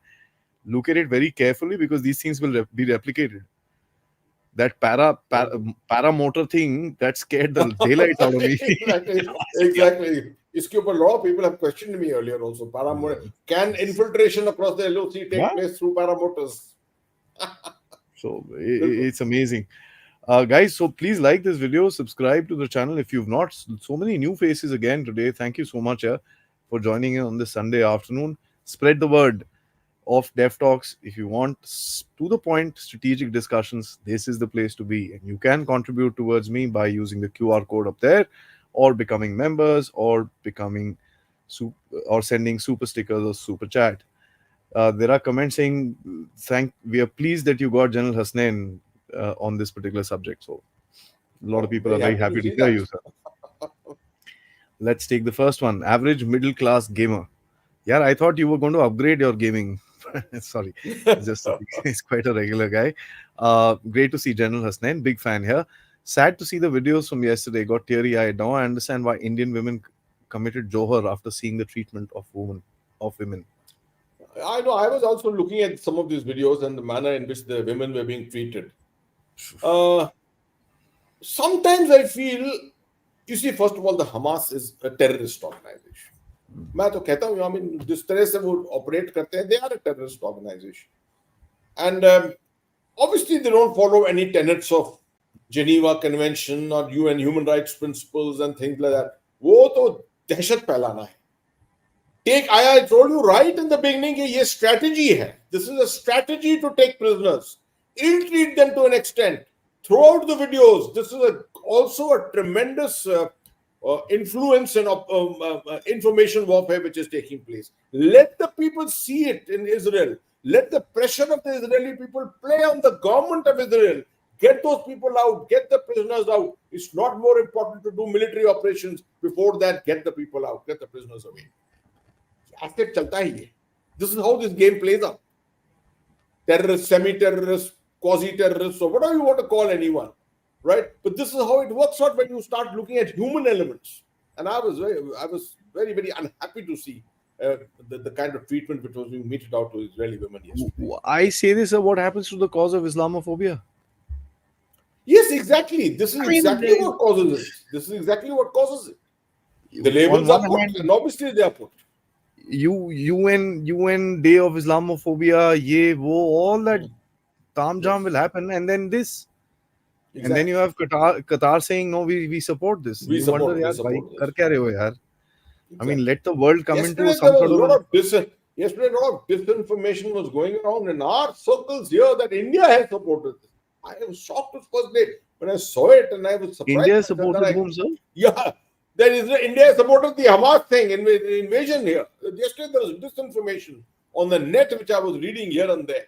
look at it very carefully because these things will be replicated. That paramotor thing that scared the daylight out of me. Exactly. इसके ऊपर lot of people have questioned me earlier also. Paramotor, can infiltration across the LOC take place through paramotors? So it's amazing. Guys, so please like this video, subscribe to the channel if you've not. So many new faces again today. Thank you so much for joining in on this Sunday afternoon. Spread the word of Dev Talks. If you want to the point strategic discussions, this is the place to be. And you can contribute towards me by using the QR code up there, or becoming members, or sending super stickers or super chat. There are comments saying, we are pleased that you got General Hasnain on this particular subject. So a lot of people are very happy to hear you, sir. Let's take the first one. Average middle class gamer. Yeah, I thought you were going to upgrade your gaming. Sorry, he's quite a regular guy. Great to see General Hasnain. Big fan here. Sad to see the videos from yesterday. Got teary-eyed. Now I understand why Indian women committed Johar after seeing the treatment of women. I know. I was also looking at some of these videos and the manner in which the women were being treated. Sometimes I feel, you see, first of all, the Hamas is a terrorist organization. मैं तो कहता हूँ, I mean, जिस तरह से वो operate करते हैं, they are a terrorist organization. And obviously they don't follow any tenets of Geneva Convention or UN human rights principles and things like that. वो तो दहशत फैलाना है. I told you right in the beginning, ये strategy है. This is a strategy to take prisoners, ill-treat them to an extent. Throughout the videos, this is also a tremendous influence and information warfare which is taking place. Let the people see it in Israel. Let the pressure of the Israeli people play on the government of Israel. Get those people out. Get the prisoners out. It's not more important to do military operations. Before that, get the people out. Get the prisoners away. Asset chalta hi hai. This is how this game plays out. Terrorists, semi-terrorists, quasi-terrorists, or whatever you want to call anyone, right? But this is how it works out when you start looking at human elements. And I was very, very unhappy to see the kind of treatment which was being meted out to Israeli women yesterday. I say this, what happens to the cause of Islamophobia? Yes, exactly. This is exactly what causes it. This is exactly what causes it. The labels are put, and obviously they are put. UN Day of Islamophobia, all that tamjam will happen, and then this. Exactly. And then you have Qatar saying, no, we support this. We support this. Kar kya rahe ho yaar? I mean, let the world come into some sort of... Yesterday, a lot of disinformation was going around in our circles here that India has supported this. I was shocked the first day when I saw it, and I was surprised. India supported whom, sir? Yeah. India supported the Hamas thing, invasion here. Yesterday there was disinformation on the net which I was reading here and there.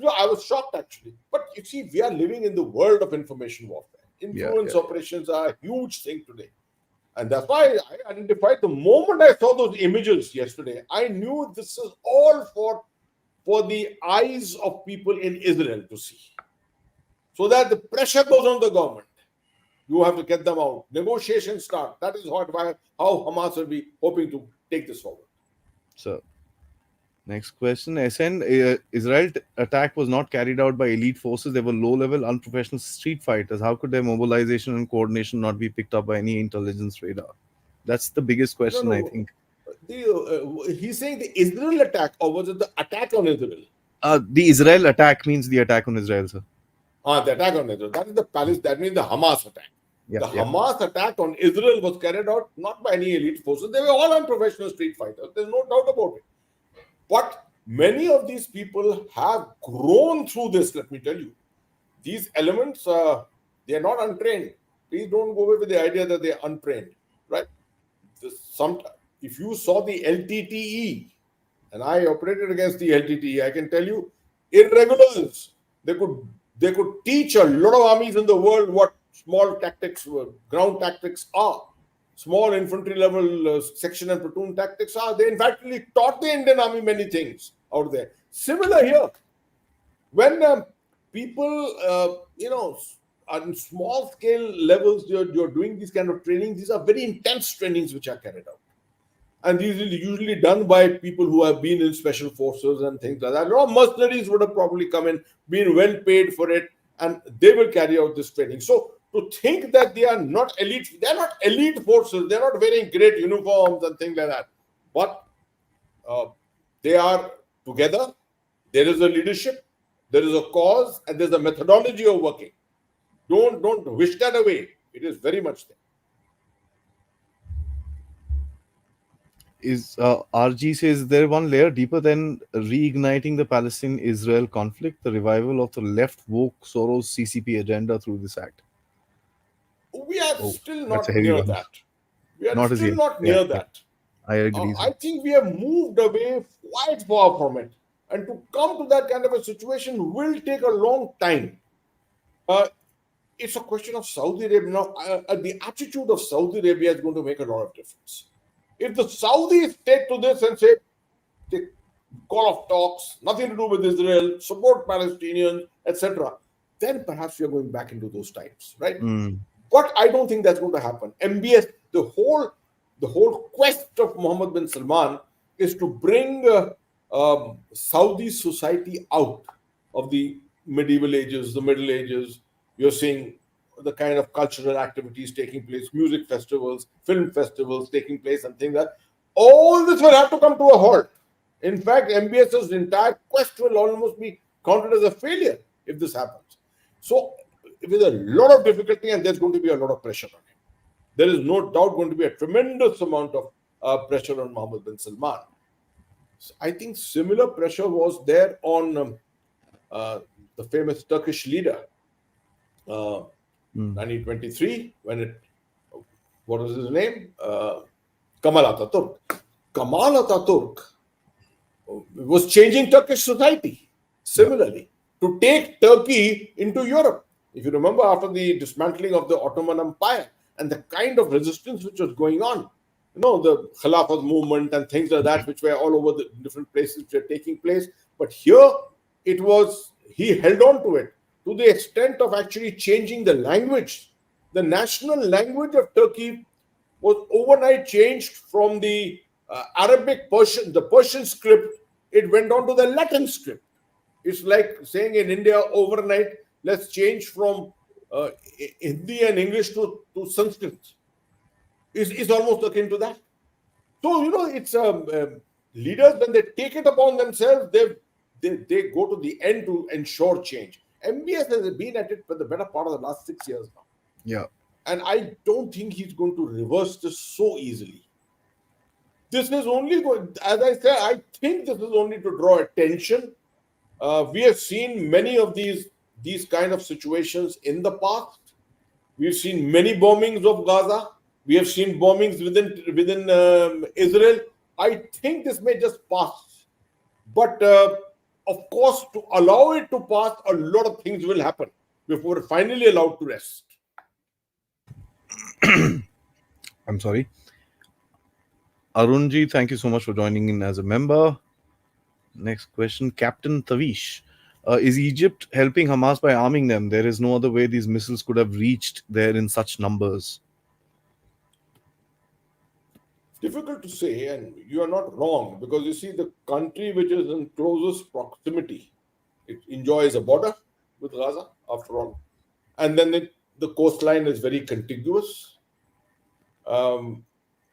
I was shocked actually. But you see, we are living in the world of information warfare. Influence operations are a huge thing today. And that's why I identified the moment I saw those images yesterday, I knew this is all for the eyes of people in Israel to see. so that the pressure goes on the government. You have to get them out. Negotiations start. That is how Hamas will be hoping to take this forward. So, next question. SN, Israel attack was not carried out by elite forces. They were low-level, unprofessional street fighters. How could their mobilization and coordination not be picked up by any intelligence radar? That's the biggest No, question, I no. think. He's saying the Israel attack, or was it the attack on Israel? The Israel attack means the attack on Israel, sir. The attack on Israel. That is the Palestine. That means the Hamas attack. Yeah, The yeah. Hamas attack on Israel was carried out not by any elite forces. They were all unprofessional street fighters. There's no doubt about it. But many of these people have grown through this, let me tell you. These elements, they are not untrained. Please don't go away with the idea that they are untrained, right? If you saw the LTTE, and I operated against the LTTE, I can tell you, irregulars. They could teach a lot of armies in the world what small tactics, ground tactics are. Small infantry level section and platoon tactics are. They in fact really taught the Indian Army many things out there. Similar here. When people, on small scale levels, you're doing these kind of trainings, these are very intense trainings which are carried out. And these are usually done by people who have been in special forces and things like that. A lot of mercenaries would have probably come in, been well paid for it, and they will carry out this training. So to think that they are not elite forces, they're not wearing great uniforms and things like that. But they are together. There is a leadership, there is a cause, and there's a methodology of working. Don't wish that away. It is very much there. RG says there one layer deeper than reigniting the Palestine-Israel conflict, the revival of the left woke Soros CCP agenda through this act. We are still that's a not heavy near one. that. We are Not as still yet. not near Yeah, that. I agree. I think we have moved away quite far from it. And to come to that kind of a situation will take a long time. It's a question of Saudi Arabia. Now, the attitude of Saudi Arabia is going to make a lot of difference. If the Saudis take to this and say, they call off talks, nothing to do with Israel, support Palestinians, etc., then perhaps we are going back into those times, right? But I don't think that's going to happen. MBS, the whole quest of Mohammed bin Salman is to bring Saudi society out of the medieval ages, the Middle Ages. You're seeing the kind of cultural activities taking place, music festivals, film festivals taking place, and things like that. All this will have to come to a halt. In fact, MBS's entire quest will almost be counted as a failure if this happens. So, with a lot of difficulty, and there's going to be a lot of pressure on him. There is no doubt going to be a tremendous amount of pressure on Mohammed bin Salman. So I think similar pressure was there on the famous Turkish leader, 1923, what was his name? Kemal Atatürk. Kemal Atatürk was changing Turkish society similarly to take Turkey into Europe. If you remember, after the dismantling of the Ottoman Empire and the kind of resistance which was going on, the Khilafat movement and things like that, which were all over the different places which were taking place. But here, he held on to it to the extent of actually changing the language. The national language of Turkey was overnight changed from the Arabic Persian, the Persian script. It went on to the Latin script. It's like saying in India overnight, let's change from Hindi and English to Sanskrit. It's almost akin to that. So, it's leaders, when they take it upon themselves, they go to the end to ensure change. MBS has been at it for the better part of the last 6 years now. Yeah. And I don't think he's going to reverse this so easily. This is only going, as I said, I think this is only to draw attention. We have seen many of these kind of situations in the past. We've seen many bombings of Gaza. We have seen bombings within Israel. I think this may just pass. But of course, to allow it to pass, a lot of things will happen before it's finally allowed to rest. I'm sorry. Arunji, thank you so much for joining in as a member. Next question, Captain Tavish. Is Egypt helping Hamas by arming them? There is no other way these missiles could have reached there in such numbers. Difficult to say, and you are not wrong, because you see, the country which is in closest proximity, it enjoys a border with Gaza, after all, and then the coastline is very contiguous. Um,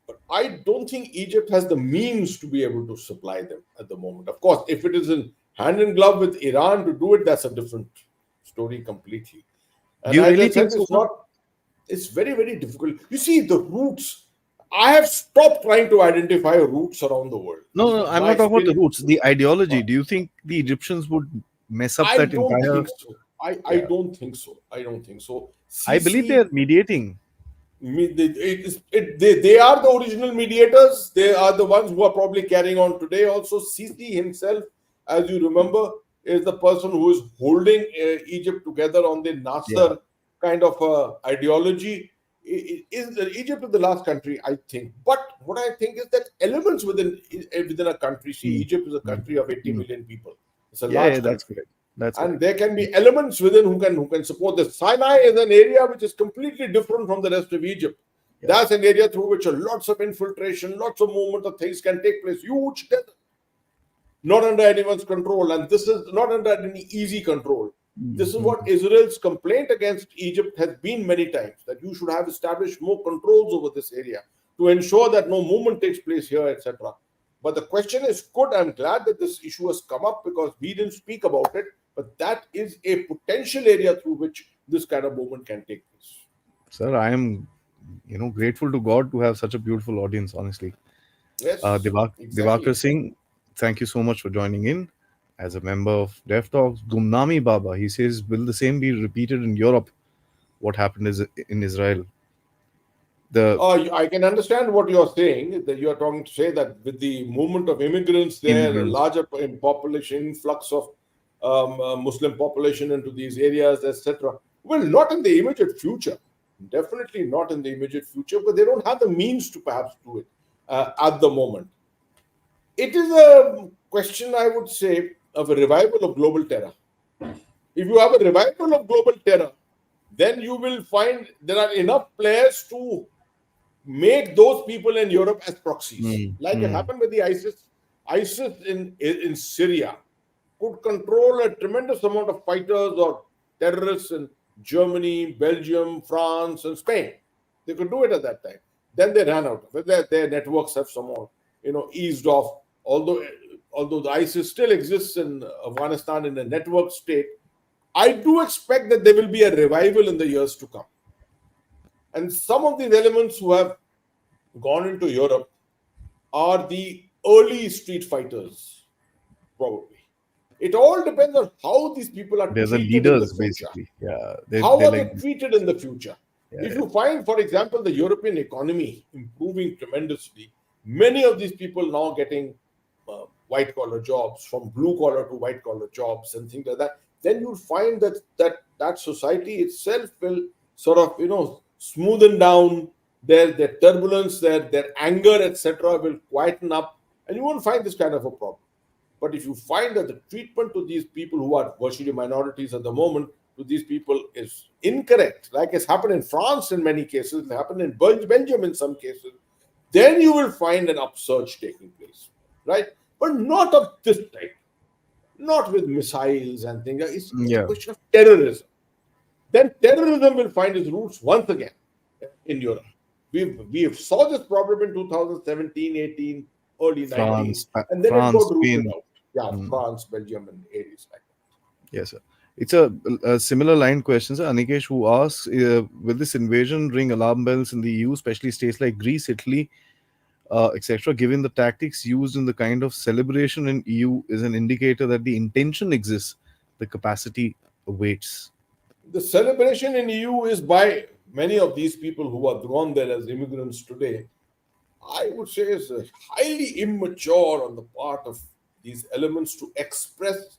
but I don't think Egypt has the means to be able to supply them at the moment. Of course, if it is in hand in glove with Iran to do it, that's a different story completely. Do And you as I really said, think so, it's sir? not, it's very, very difficult. You see, the routes, I have stopped trying to identify routes around the world. No, no, I'm My not talking about the experience, roots, the ideology. uh, Do you think the Egyptians would mess up I that don't entire? think so. I Yeah, don't think so. I don't think so. I believe they are CC, mediating. they are the original mediators. They are the ones who are probably carrying on today. Also, Sisi himself, as you remember, is the person who is holding Egypt together on the Yeah. Nasser kind of ideology. Egypt is the last country, I think. But what I think is that elements within a country. See, Mm, Egypt is a mm, country of 80 mm. million people. It's a Yeah, yeah, large that's country, correct. That's and correct. there can be elements within who can support this. Sinai is an area which is completely different from the rest of Egypt. Yeah. That's an area through which lots of infiltration, lots of movement of things can take place. Huge desert, not under anyone's control, and this is not under any easy control. This is what Mm-hmm. Israel's complaint against Egypt has been many times, that you should have established more controls over this area to ensure that no movement takes place here, etc. But the question is, I'm glad that this issue has come up, because we didn't speak about it, but that is a potential area through which this kind of movement can take place. Sir, I am, grateful to God to have such a beautiful audience, honestly. Yes, Divakar exactly. Singh, thank you so much for joining in as a member of Dev Talks. Gumnami Baba, he says, will the same be repeated in Europe? What happened is in Israel? The I can understand what you're saying. That you're trying to say that with the movement of immigrants there, a immigrants. larger in population, influx of Muslim population into these areas, etc. Well, not in the immediate future. Definitely not in the immediate future, but they don't have the means to perhaps do it at the moment. It is a question, I would say, of a revival of global terror. If you have a revival of global terror, then you will find there are enough players to make those people in Europe as proxies, Mm, like it mm. happened with the ISIS. ISIS in Syria could control a tremendous amount of fighters or terrorists in Germany, Belgium, France, and Spain. They could do it at that time. Then they ran out of it. Their networks have somehow, eased off. Although the ISIS still exists in Afghanistan in a network state, I do expect that there will be a revival in the years to come. And some of these elements who have gone into Europe are the early street fighters, probably. It all depends on how these people are They're the treated in the leaders, future. basically. Yeah, How they're are like, they treated in the future? yeah, If yeah. you find, for example, the European economy improving tremendously, many of these people now getting white collar jobs, from blue collar to white collar jobs and things like that, then you'll find that society itself will sort of smoothen down. Their turbulence, their anger, etc., will quieten up, and you won't find this kind of a problem. But if you find that the treatment to these people who are virtually minorities at the moment, to these people, is incorrect, like it's happened in France in many cases, it happened in Belgium in some cases, then you will find an upsurge taking place, right? But not of this type, not with missiles and things. It's a Yeah. question of terrorism. Then terrorism will find its roots once again in Europe. We saw this problem in 2017, 18, early 19, and then it France, got rooted Spain. out. Yeah, Mm. France, Belgium, and areas like Yes, sir. It's a similar line question, sir. Anikesh, who asks, will this invasion ring alarm bells in the EU, especially states like Greece, Italy, etc., given the tactics used in the kind of celebration in EU is an indicator that the intention exists, the capacity awaits. that. The celebration in EU is by many of these people who are gone there as immigrants today. I would say is highly immature on the part of these elements to express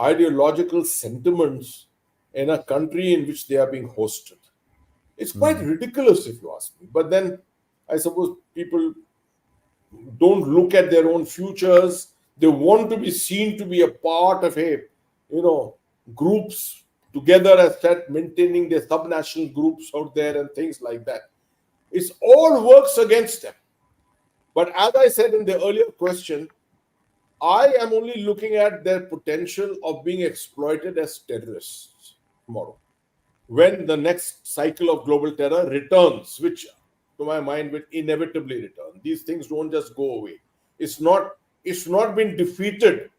ideological sentiments in a country in which they are being hosted. It's quite Mm. ridiculous if you ask me. But then I suppose people don't look at their own futures. They want to be seen to be a part of a groups together as set, maintaining their subnational groups out there and things like that. It's all works against them. But as I said in the earlier question, I am only looking at their potential of being exploited as terrorists tomorrow, when the next cycle of global terror returns, which to my mind will inevitably return. These things don't just go away. It's not been defeated.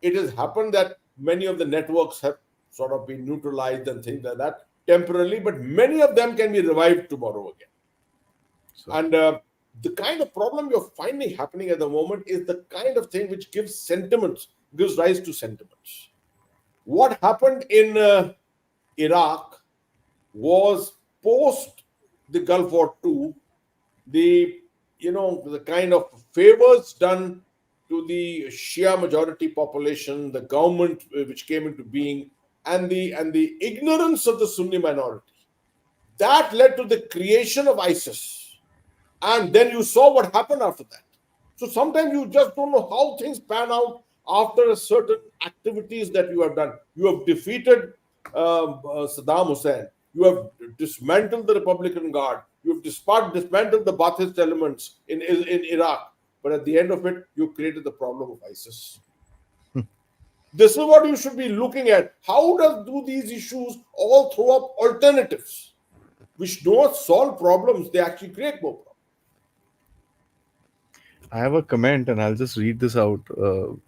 It has happened that many of the networks have sort of been neutralized and things like that temporarily, but many of them can be revived tomorrow again. So, And the kind of problem you're finding happening at the moment is the kind of thing which gives rise to sentiments. What happened in Iraq was post the Gulf War II, the kind of favors done to the Shia majority population, the government which came into being, and the ignorance of the Sunni minority. That led to the creation of ISIS. And then you saw what happened after that. So sometimes you just don't know how things pan out after a certain activities that you have done. You have defeated Saddam Hussein. You have dismantled the Republican Guard. You have dismantled the Ba'athist elements in Iraq. But at the end of it, you created the problem of ISIS. This is what you should be looking at. How do these issues all throw up alternatives, which don't solve problems, they actually create more problems. I have a comment and I'll just read this out.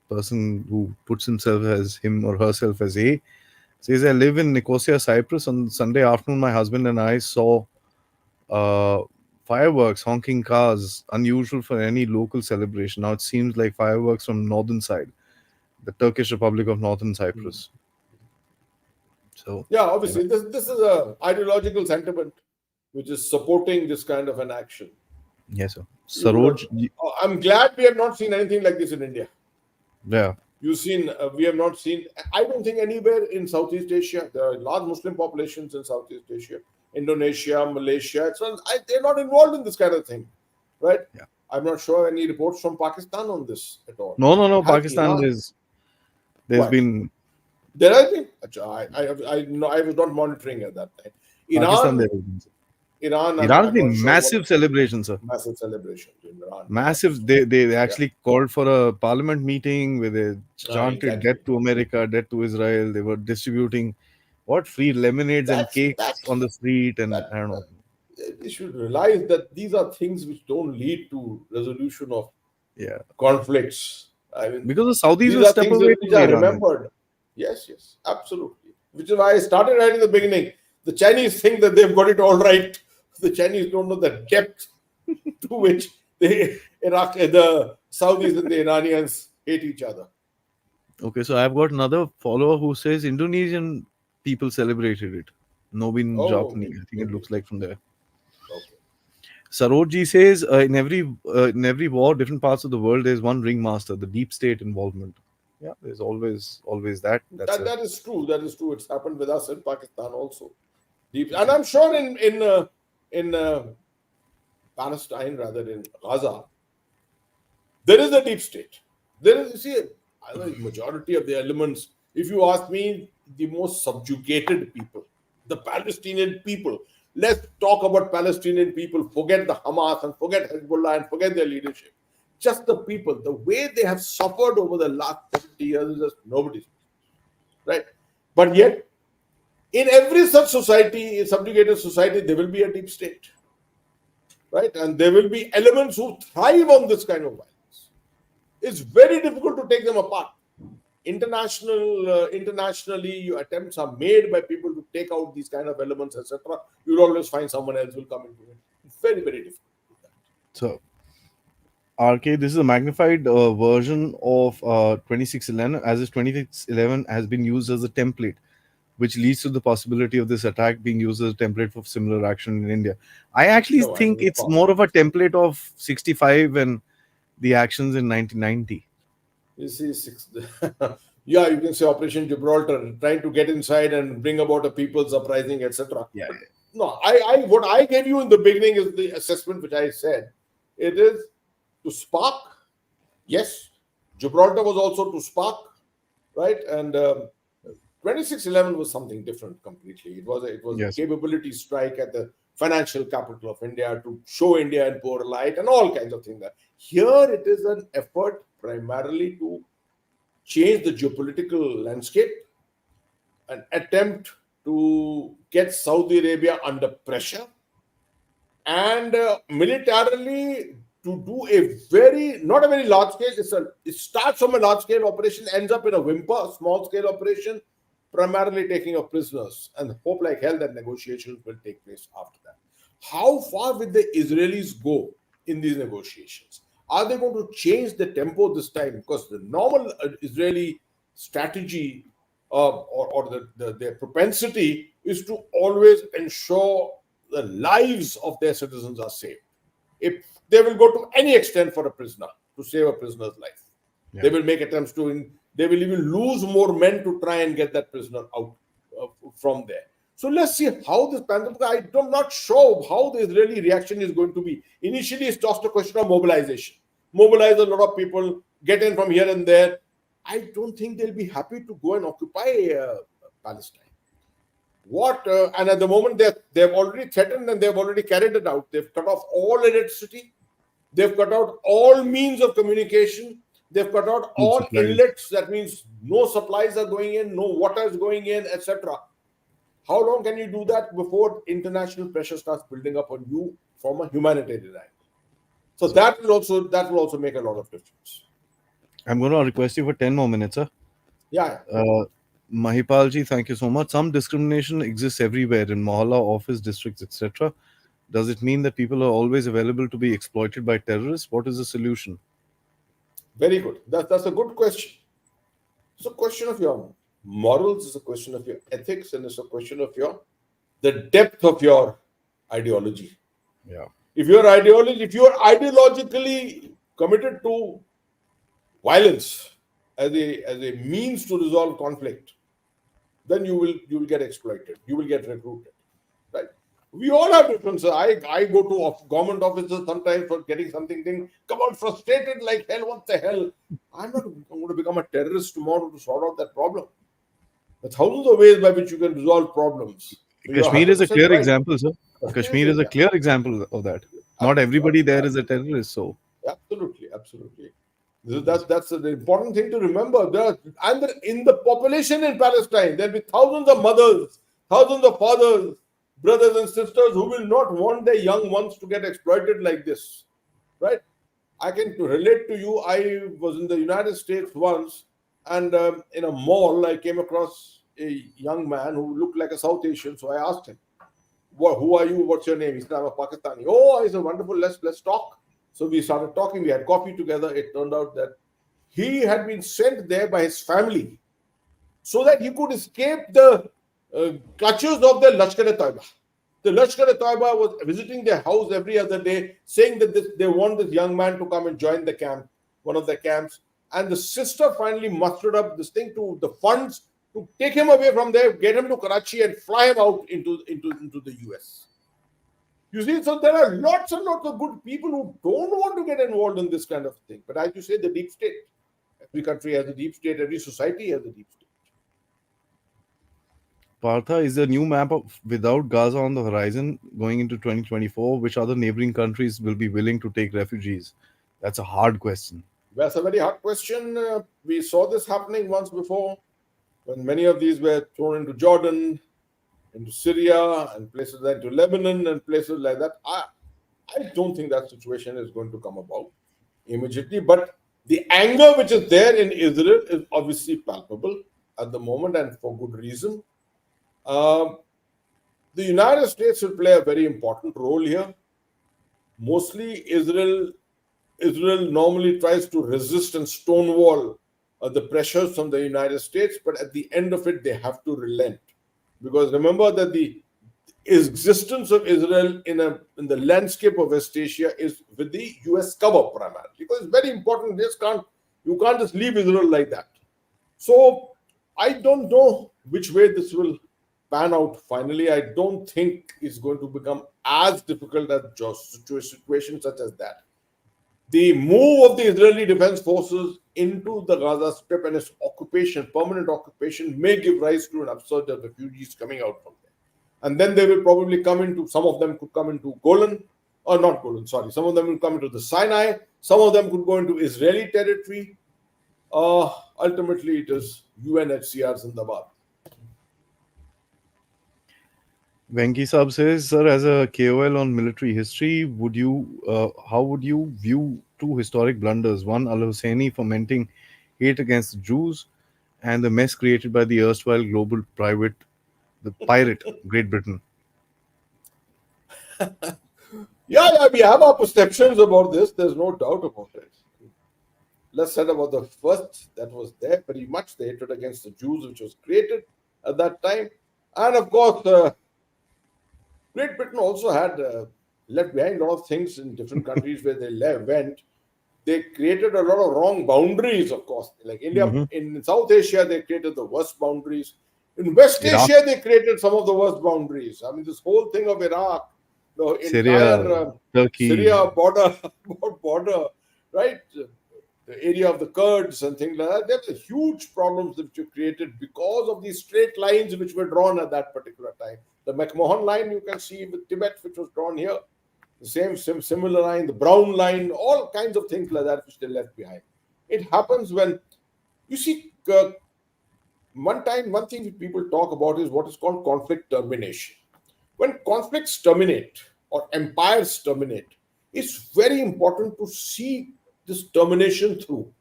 Person who puts him or herself as A says, I live in Nicosia, Cyprus. On Sunday afternoon, my husband and I saw fireworks, honking cars, unusual for any local celebration. Now it seems like fireworks from northern side, the Turkish Republic of Northern Cyprus. So yeah, obviously, this is a ideological sentiment which is supporting this kind of an action. Yes, sir. Saroj, I'm glad we have not seen anything like this in India. Yeah. We have not seen, I don't think anywhere in Southeast Asia. There are large Muslim populations in Southeast Asia, Indonesia, Malaysia. They're not involved in this kind of thing, right? Yeah. I'm not sure any reports from Pakistan on this at all. No. Pakistan there's been. There has been. I was not monitoring at that time. Iran has been massive celebrations, sir. Massive celebrations in Iran. Massive. They actually called for a parliament meeting where they chanted death to America, death to Israel. They were distributing free lemonades and cakes on the street, and I don't know. They should realize that these are things which don't lead to resolution of conflicts. I mean, because the Saudis will step away. Which are remembered. Yes, absolutely. Which is why I started right in the beginning. The Chinese think that they've got it all right. The Chinese don't know the depth to which the Saudis and the Iranians hate each other. Okay, so I've got another follower who says Indonesian people celebrated it. Nobin Japanese. I think it looks like from there. Okay. Sarojji says in every war, different parts of the world, there's one ringmaster, the deep state involvement. Yeah, there's always that. That is true. That is true. It's happened with us in Pakistan also. And I'm sure in Palestine, rather in Gaza, there is a deep state. There is, the majority of the elements. If you ask me, the most subjugated people, the Palestinian people. Let's talk about Palestinian people. Forget the Hamas and forget Hezbollah and forget their leadership. Just the people, the way they have suffered over the last 70 years is just nobody's, right? But yet, in every such society, a subjugated society, there will be a deep state, right? And there will be elements who thrive on this kind of violence. It's very difficult to take them apart. Internationally, attempts are made by people to take out these kind of elements, etc. You'll always find someone else will come into it. It's very, very difficult. So, RK, this is a magnified version of 2611, as if 2611 has been used as a template, which leads to the possibility of this attack being used as a template for similar action in India. I actually think it's more of a template of 65 and the actions in 1990. You see, you can say Operation Gibraltar, trying to get inside and bring about a people's uprising, etc. Yeah. No, what I gave you in the beginning is the assessment which I said. It is to spark. Yes, Gibraltar was also to spark, right? And 26/11 was something different completely. It was a Yes. capability strike at the financial capital of India to show India in poor light and all kinds of things. Here it is an effort primarily to change the geopolitical landscape, an attempt to get Saudi Arabia under pressure, and militarily to do a not a very large scale. It starts from a large scale operation, ends up in a whimper, small scale operation, primarily taking of prisoners, and hope like hell that negotiations will take place after that. How far will the Israelis go in these negotiations? Are they going to change the tempo this time? Because the normal Israeli strategy their propensity is to always ensure the lives of their citizens are saved. If they will go to any extent for a prisoner to save a prisoner's life, they will make attempts to. They will even lose more men to try and get that prisoner out from there. So let's see how this pans out. I'm not sure how the Israeli reaction is going to be. Initially, it's just a question of mobilization. Mobilize a lot of people, get in from here and there. I don't think they'll be happy to go and occupy Palestine. And at the moment they've already threatened and they've already carried it out. They've cut off all electricity. They've cut out all means of communication. They've cut out Food all supplies. inlets. That means no supplies are going in, no water is going in, etc. How long can you do that before international pressure starts building up on you from a humanitarian angle? So that will also make a lot of difference. I'm going to request you for 10 more minutes, sir. Yeah. Mahipalji, thank you so much. Some discrimination exists everywhere in mohalla, office, districts, etc. Does it mean that people are always available to be exploited by terrorists? What is the solution? Very good. That's a good question. It's a question of your morals, it's a question of your ethics, and it's a question of the depth of your ideology. Yeah. If you are ideologically committed to violence as a means to resolve conflict, then you will get exploited. You will get recruited. Right? We all have differences. I go to government offices sometimes for getting something. Come out frustrated like hell. What the hell? I'm not going to become a terrorist tomorrow to sort out that problem. There are thousands of ways by which you can resolve problems. So Kashmir is a 100% clear right. example, sir. Kashmir is a clear example of that. Not everybody there is a terrorist, so. Absolutely. That's the important thing to remember. In the population in Palestine, there'll be thousands of mothers, thousands of fathers, brothers and sisters who will not want their young ones to get exploited like this. Right? I can relate to you. I was in the United States once, and in a mall, I came across a young man who looked like a South Asian. So I asked him, who are you? What's your name? He said, I'm a Pakistani. Oh, I said, wonderful. Let's talk. So we started talking. We had coffee together. It turned out that he had been sent there by his family so that he could escape the clutches of the Lashkar-e-Taiba. The Lashkar-e-Taiba was visiting their house every other day, saying that they want this young man to come and join the camp, one of the camps. And the sister finally mustered up the funds to take him away from there, get him to Karachi, and fly him out into the US. You see, so there are lots and lots of good people who don't want to get involved in this kind of thing. But as you say, the deep state. Every country has a deep state. Every society has a deep state. Partha, is the new map without Gaza on the horizon going into 2024? Which other neighboring countries will be willing to take refugees? That's a hard question. That's a very hard question. We saw this happening once before when many of these were thrown into Jordan, into Syria, and places like into Lebanon and places like that. I don't think that situation is going to come about immediately. But the anger which is there in Israel is obviously palpable at the moment, and for good reason. The United States will play a very important role here. Mostly Israel normally tries to resist and stonewall the pressures from the United States, but at the end of it, they have to relent. Because remember that the existence of Israel in the landscape of West Asia is with the US cover primarily. Because it's very important. You can't just leave Israel like that. So I don't know which way this will pan out finally. I don't think it's going to become as difficult as situations such as that. The move of the Israeli defense forces into the Gaza Strip and its occupation, permanent occupation, may give rise to an upsurge of refugees coming out from there. And then they will probably come into, some of them could come into Golan, or not Golan, sorry, some of them will come into the Sinai, some of them could go into Israeli territory. Ultimately, it is UNHCR Zindabad. Venki Saab says, sir, as a KOL on military history, how would you view two historic blunders? One, Al Husseini fomenting hate against the Jews, and the mess created by the erstwhile global the pirate, Great Britain. Yeah, we have our perceptions about this. There's no doubt about it. Let's say about the first that was there, very much the hatred against the Jews, which was created at that time. And of course, Great Britain also had left behind a lot of things in different countries where they went. They created a lot of wrong boundaries, of course. Like India, Mhm. in South Asia, they created the worst boundaries. In West Iraq, Asia, they created some of the worst boundaries. I mean, this whole thing of Iraq, the entire Syria, Turkey. Syria border, right? The area of the Kurds and things like that. There were huge problems that were created because of these straight lines which were drawn at that particular time. The McMahon line you can see with Tibet, which was drawn here. The same similar line, the Brown line, all kinds of things like that which they left behind. It happens when you see one thing that people talk about is what is called conflict termination. When conflicts terminate or empires terminate, it's very important to see this termination through.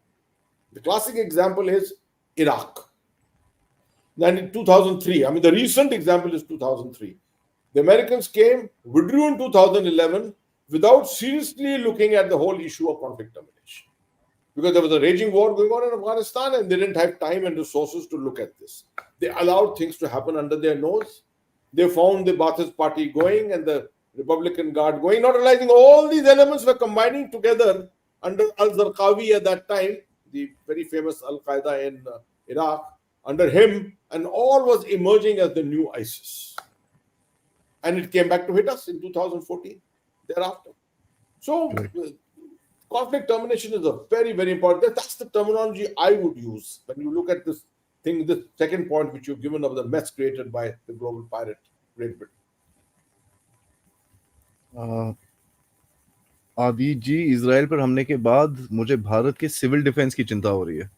The classic example is Iraq. Then in 2003, I mean, the recent example is 2003. The Americans came, withdrew in 2011 without seriously looking at the whole issue of conflict termination. Because there was a raging war going on in Afghanistan and they didn't have time and resources to look at this. They allowed things to happen under their nose. They found the Ba'athist party going and the Republican Guard going, not realizing all these elements were combining together under al-Zarqawi at that time, the very famous Al-Qaeda in Iraq, under him, and all was emerging as the new ISIS. And it came back to hit us in 2014 thereafter. So, conflict termination is a very, very important. That's the terminology I would use when you look at this thing, the second point which you've given of the mess created by the global pirate, Great Britain. आदि जी, Israel पर हमले के बाद मुझे भारत के civil defence की चिंता हो रही है.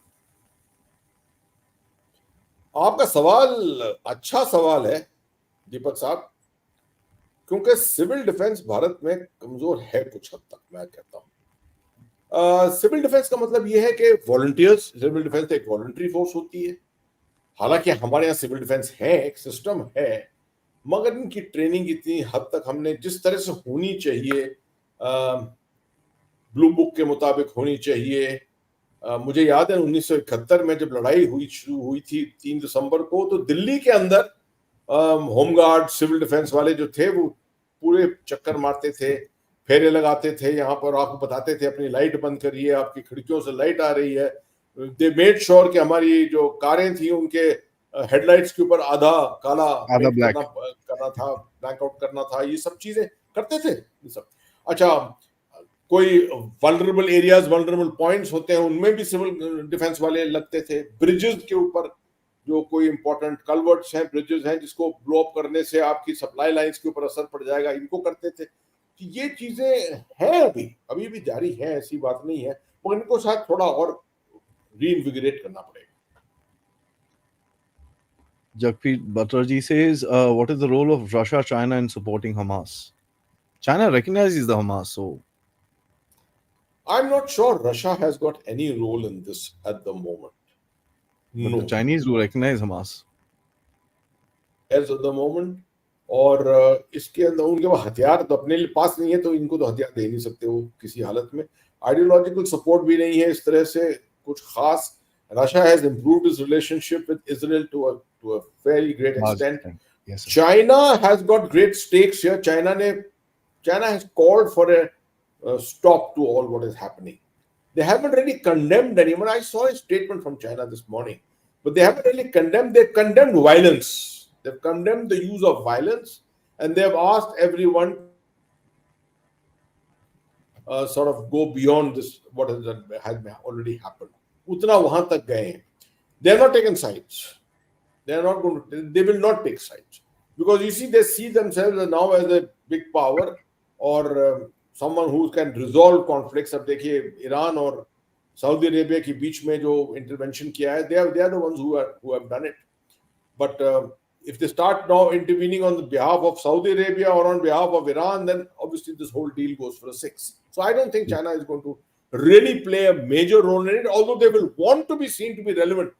आपका सवाल अच्छा सवाल है दीपक साहब, क्योंकि सिविल डिफेंस भारत में कमजोर है कुछ हद तक, मैं कहता हूं. सिविल डिफेंस का मतलब यह है कि वॉलंटियर्स, सिविल डिफेंस एक वॉलंटरी फोर्स होती है. हालांकि हमारे यहाँ सिविल डिफेंस है, एक सिस्टम है, मगर इनकी ट्रेनिंग इतनी हद तक हमने जिस तरह से होनी चाहिए, ब्लू बुक के मुताबिक होनी चाहिए. मुझे याद है 1971 में जब लड़ाई शुरू हुई थी 3 दिसंबर को, तो दिल्ली के अंदर होमगार्ड सिविल डिफेंस वाले जो थे वो पूरे चक्कर मारते थे, फेरे लगाते थे, यहाँ पर आपको बताते थे अपनी लाइट बंद करिए, आपकी खिड़कियों से लाइट आ रही है. दे मेड श्योर कि हमारी जो कारें थी उनके हेडलाइट्स के ऊपर आधा काला आधा ब्लैक करना था, ब्लैक आउट करना था. ये सब चीजें करते थे ये सब. अच्छा, कोई वल्नरेबल एरियाज, वल्नरेबल पॉइंट्स होते हैं, उनमें भी सिविल डिफेंस वाले लगते थे. ब्रिजेस के ऊपर जो कोई इंपॉर्टेंट कलवर्ट्स हैं, ब्रिजेस हैं, जिसको ब्लो अप करने से आपकी सप्लाई लाइंस के ऊपर असर पड़ जाएगा, इनको करते थे. ये चीजें हैं, अभी भी जारी हैं, ऐसी बात नहीं है, मगर इनको शायद थोड़ा और रीइन्विगरेट करना पड़ेगा. Jagpreet Batterjee says, what is the role of Russia, China in supporting Hamas? China recognizes the Hamas, so I'm not sure Russia has got any role in this at the moment. but No. the Chinese do recognize Hamas. As at the moment, और इसके अंदर उनके पास हथियार तो अपने पास नहीं है, तो इनको तो हथियार दे नहीं सकते वो किसी हालत में. आइडियोलॉजिकल सपोर्ट भी नहीं है इस तरह से कुछ खास. Russia has improved its relationship with Israel to a very great extent. Yes, sir. China has got great stakes here. China has called for a stop to all what is happening. They haven't really condemned anyone. I saw a statement from China this morning, but they haven't really condemned. They've condemned violence. They've condemned the use of violence, and they've asked everyone sort of go beyond this, what has already happened. Utna wahan tak gaye hain. They are not taking sides. They are not going to. They will not take sides because you see, they see themselves as now as a big power or someone who can resolve conflicts. अब देखिए Iran और Saudi Arabia के बीच में जो intervention किया है, they are the ones who have done it. But if they start now intervening on the behalf of Saudi Arabia or on behalf of Iran, then obviously this whole deal goes for a six. So I don't think China is going to really play a major role in it, although they will want to be seen to be relevant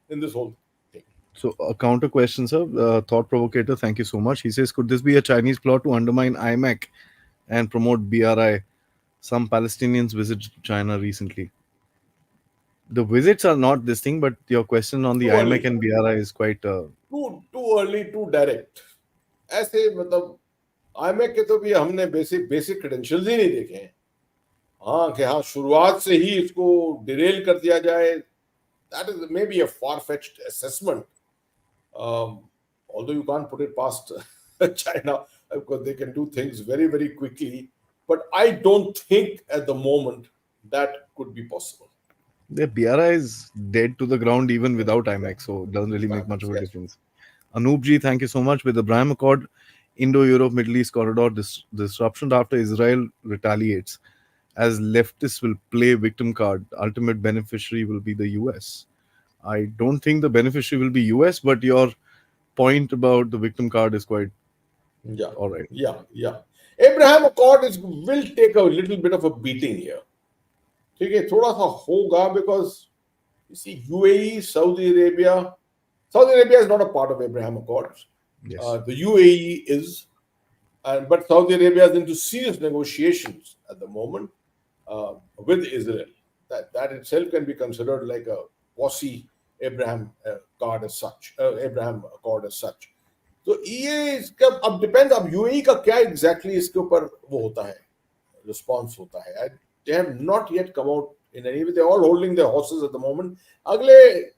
in this whole thing. So, a counter question, sir. Thought provocator, thank you so much. He says, could this be a Chinese plot to undermine IMEC and promote BRI? Some Palestinians visited China recently. The visits are not this thing, but your question on the Too IMEC early, and BRI is quite. too early, too direct. ऐसे मतलब IMEC के तो भी हमने basic credentials ही नहीं देखे हैं. हाँ कि हाँ शुरुआत से ही इसको डिरेल कर दिया जाए. That is maybe a far-fetched assessment. Although you can't put it past China because they can do things very, very quickly. But I don't think at the moment that could be possible. The BRI is dead to the ground even without IMEC, so it doesn't really make much Facts, of a yes. difference. Anoopji, thank you so much. With the Abraham Accord, Indo-Europe, Middle East corridor disruption after Israel retaliates, as leftists will play victim card, ultimate beneficiary will be the US. I don't think the beneficiary will be US, but your point about the victim card is quite Yeah, all right. yeah. Abraham Accord will take a little bit of a beating here. ठीक है, थोड़ा सा होगा because you see UAE, Saudi Arabia is not a part of Abraham Accords. Yes. The UAE is, but Saudi Arabia is into serious negotiations at the moment with Israel. That itself can be considered like a quasi Abraham Accord as such. Abraham Accord as such. तो ये इसका अब depend, अब UAE का क्या exactly इसके ऊपर वो होता है, रिस्पॉन्स होता है. They have not yet come out in any way. They're all holding their horses at the moment. अगले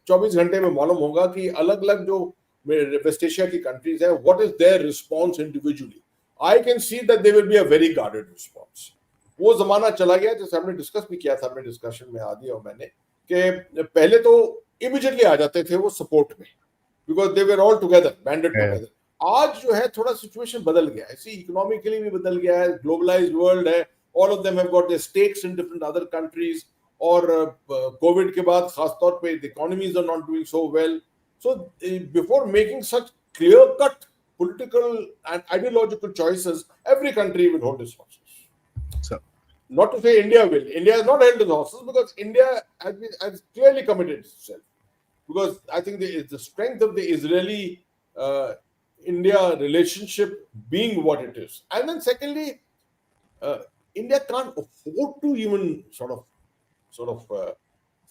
24 घंटे में मालूम होगा कि अलग-अलग जो वेस्ट एशिया की कंट्रीज हैं, what is their response individually. I can see that there will be a very guarded response. वो जमाना चला गया जैसे हमने डिस्कस भी किया था अपने डिस्कशन में, आदि और मैंने, कि पहले तो इमीडिएटली आ जाते थे वो सपोर्ट में because they were all together, banded together. आज जो है थोड़ा सिचुएशन बदल गया है. See, इकोनॉमिकली भी बदल गया है, ग्लोबलाइज्ड वर्ल्ड है, all of them have got their stakes in different other countries, और कोविड के बाद खास तौर पे the economies are not doing so well. So before making such clear cut political and ideological choices, every country will hold its horses. So, not to say India will. India has not held its horses because India has clearly committed itself. Because I think the strength of the Israeli India relationship being what it is. And then secondly, India can't afford to even sort of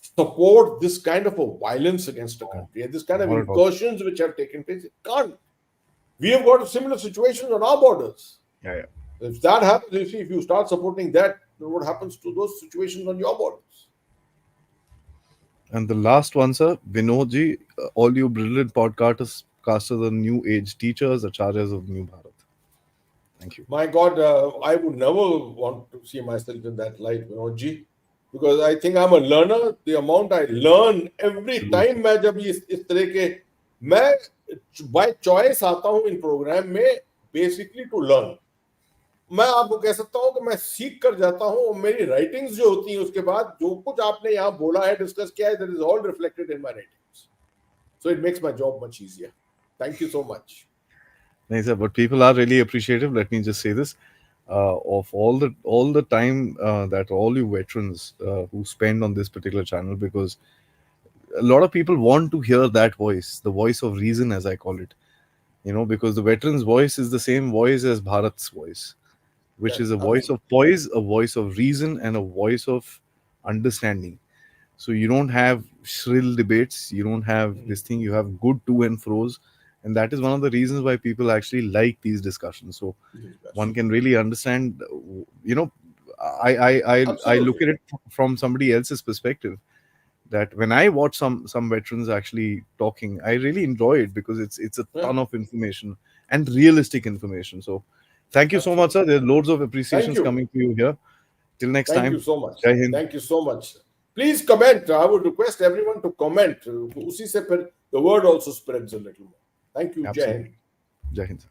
support this kind of a violence against a country and this kind of incursions which have taken place. It can't. We have got similar situations on our borders. yeah. If that happens, if you start supporting that, then what happens to those situations on your borders? And the last one, sir, Vinodji, all you brilliant podcasters of the new age, teachers, acharyas of New Bharat. Thank you. My God, I would never want to see myself in that light, Vinodji, because I think I'm a learner. The amount I learn every time मैं जब इस तरह के मैं by choice आता हूँ इन programme में basically to learn. मैं आपको कह सकता हूँ कि मैं सीख कर जाता हूँ और मेरी राइटिंग्स जो होती हैं उसके बाद जो कुछ आपने यहाँ बोला है, डिस्कस किया है, that is all reflected in my writings. So it makes my job much easier. Thank you so much. Nice, sir. But people are really appreciative. Let me just say this: of all the time that all you veterans who spend on this particular channel, because a lot of people want to hear that voice, the voice of reason, as I call it. Because the veterans' voice is the same voice as Bharat's voice, which is a voice of poise, a voice of reason, and a voice of understanding. So you don't have shrill debates, you don't have this thing, you have good to and fro's, and that is one of the reasons why people actually like these discussions. So one can really understand. I look at it from somebody else's perspective. That when I watch some veterans actually talking, I really enjoy it because it's a ton of information and realistic information. So thank you so much, sir. There are loads of appreciations coming to you here. Till next Thank time. you so much. Jai Hind. Thank you so much. Please comment. I would request everyone to comment. Usi se the word also spreads a little more. Thank you. Jai Hind. Absolutely. Jai Hind.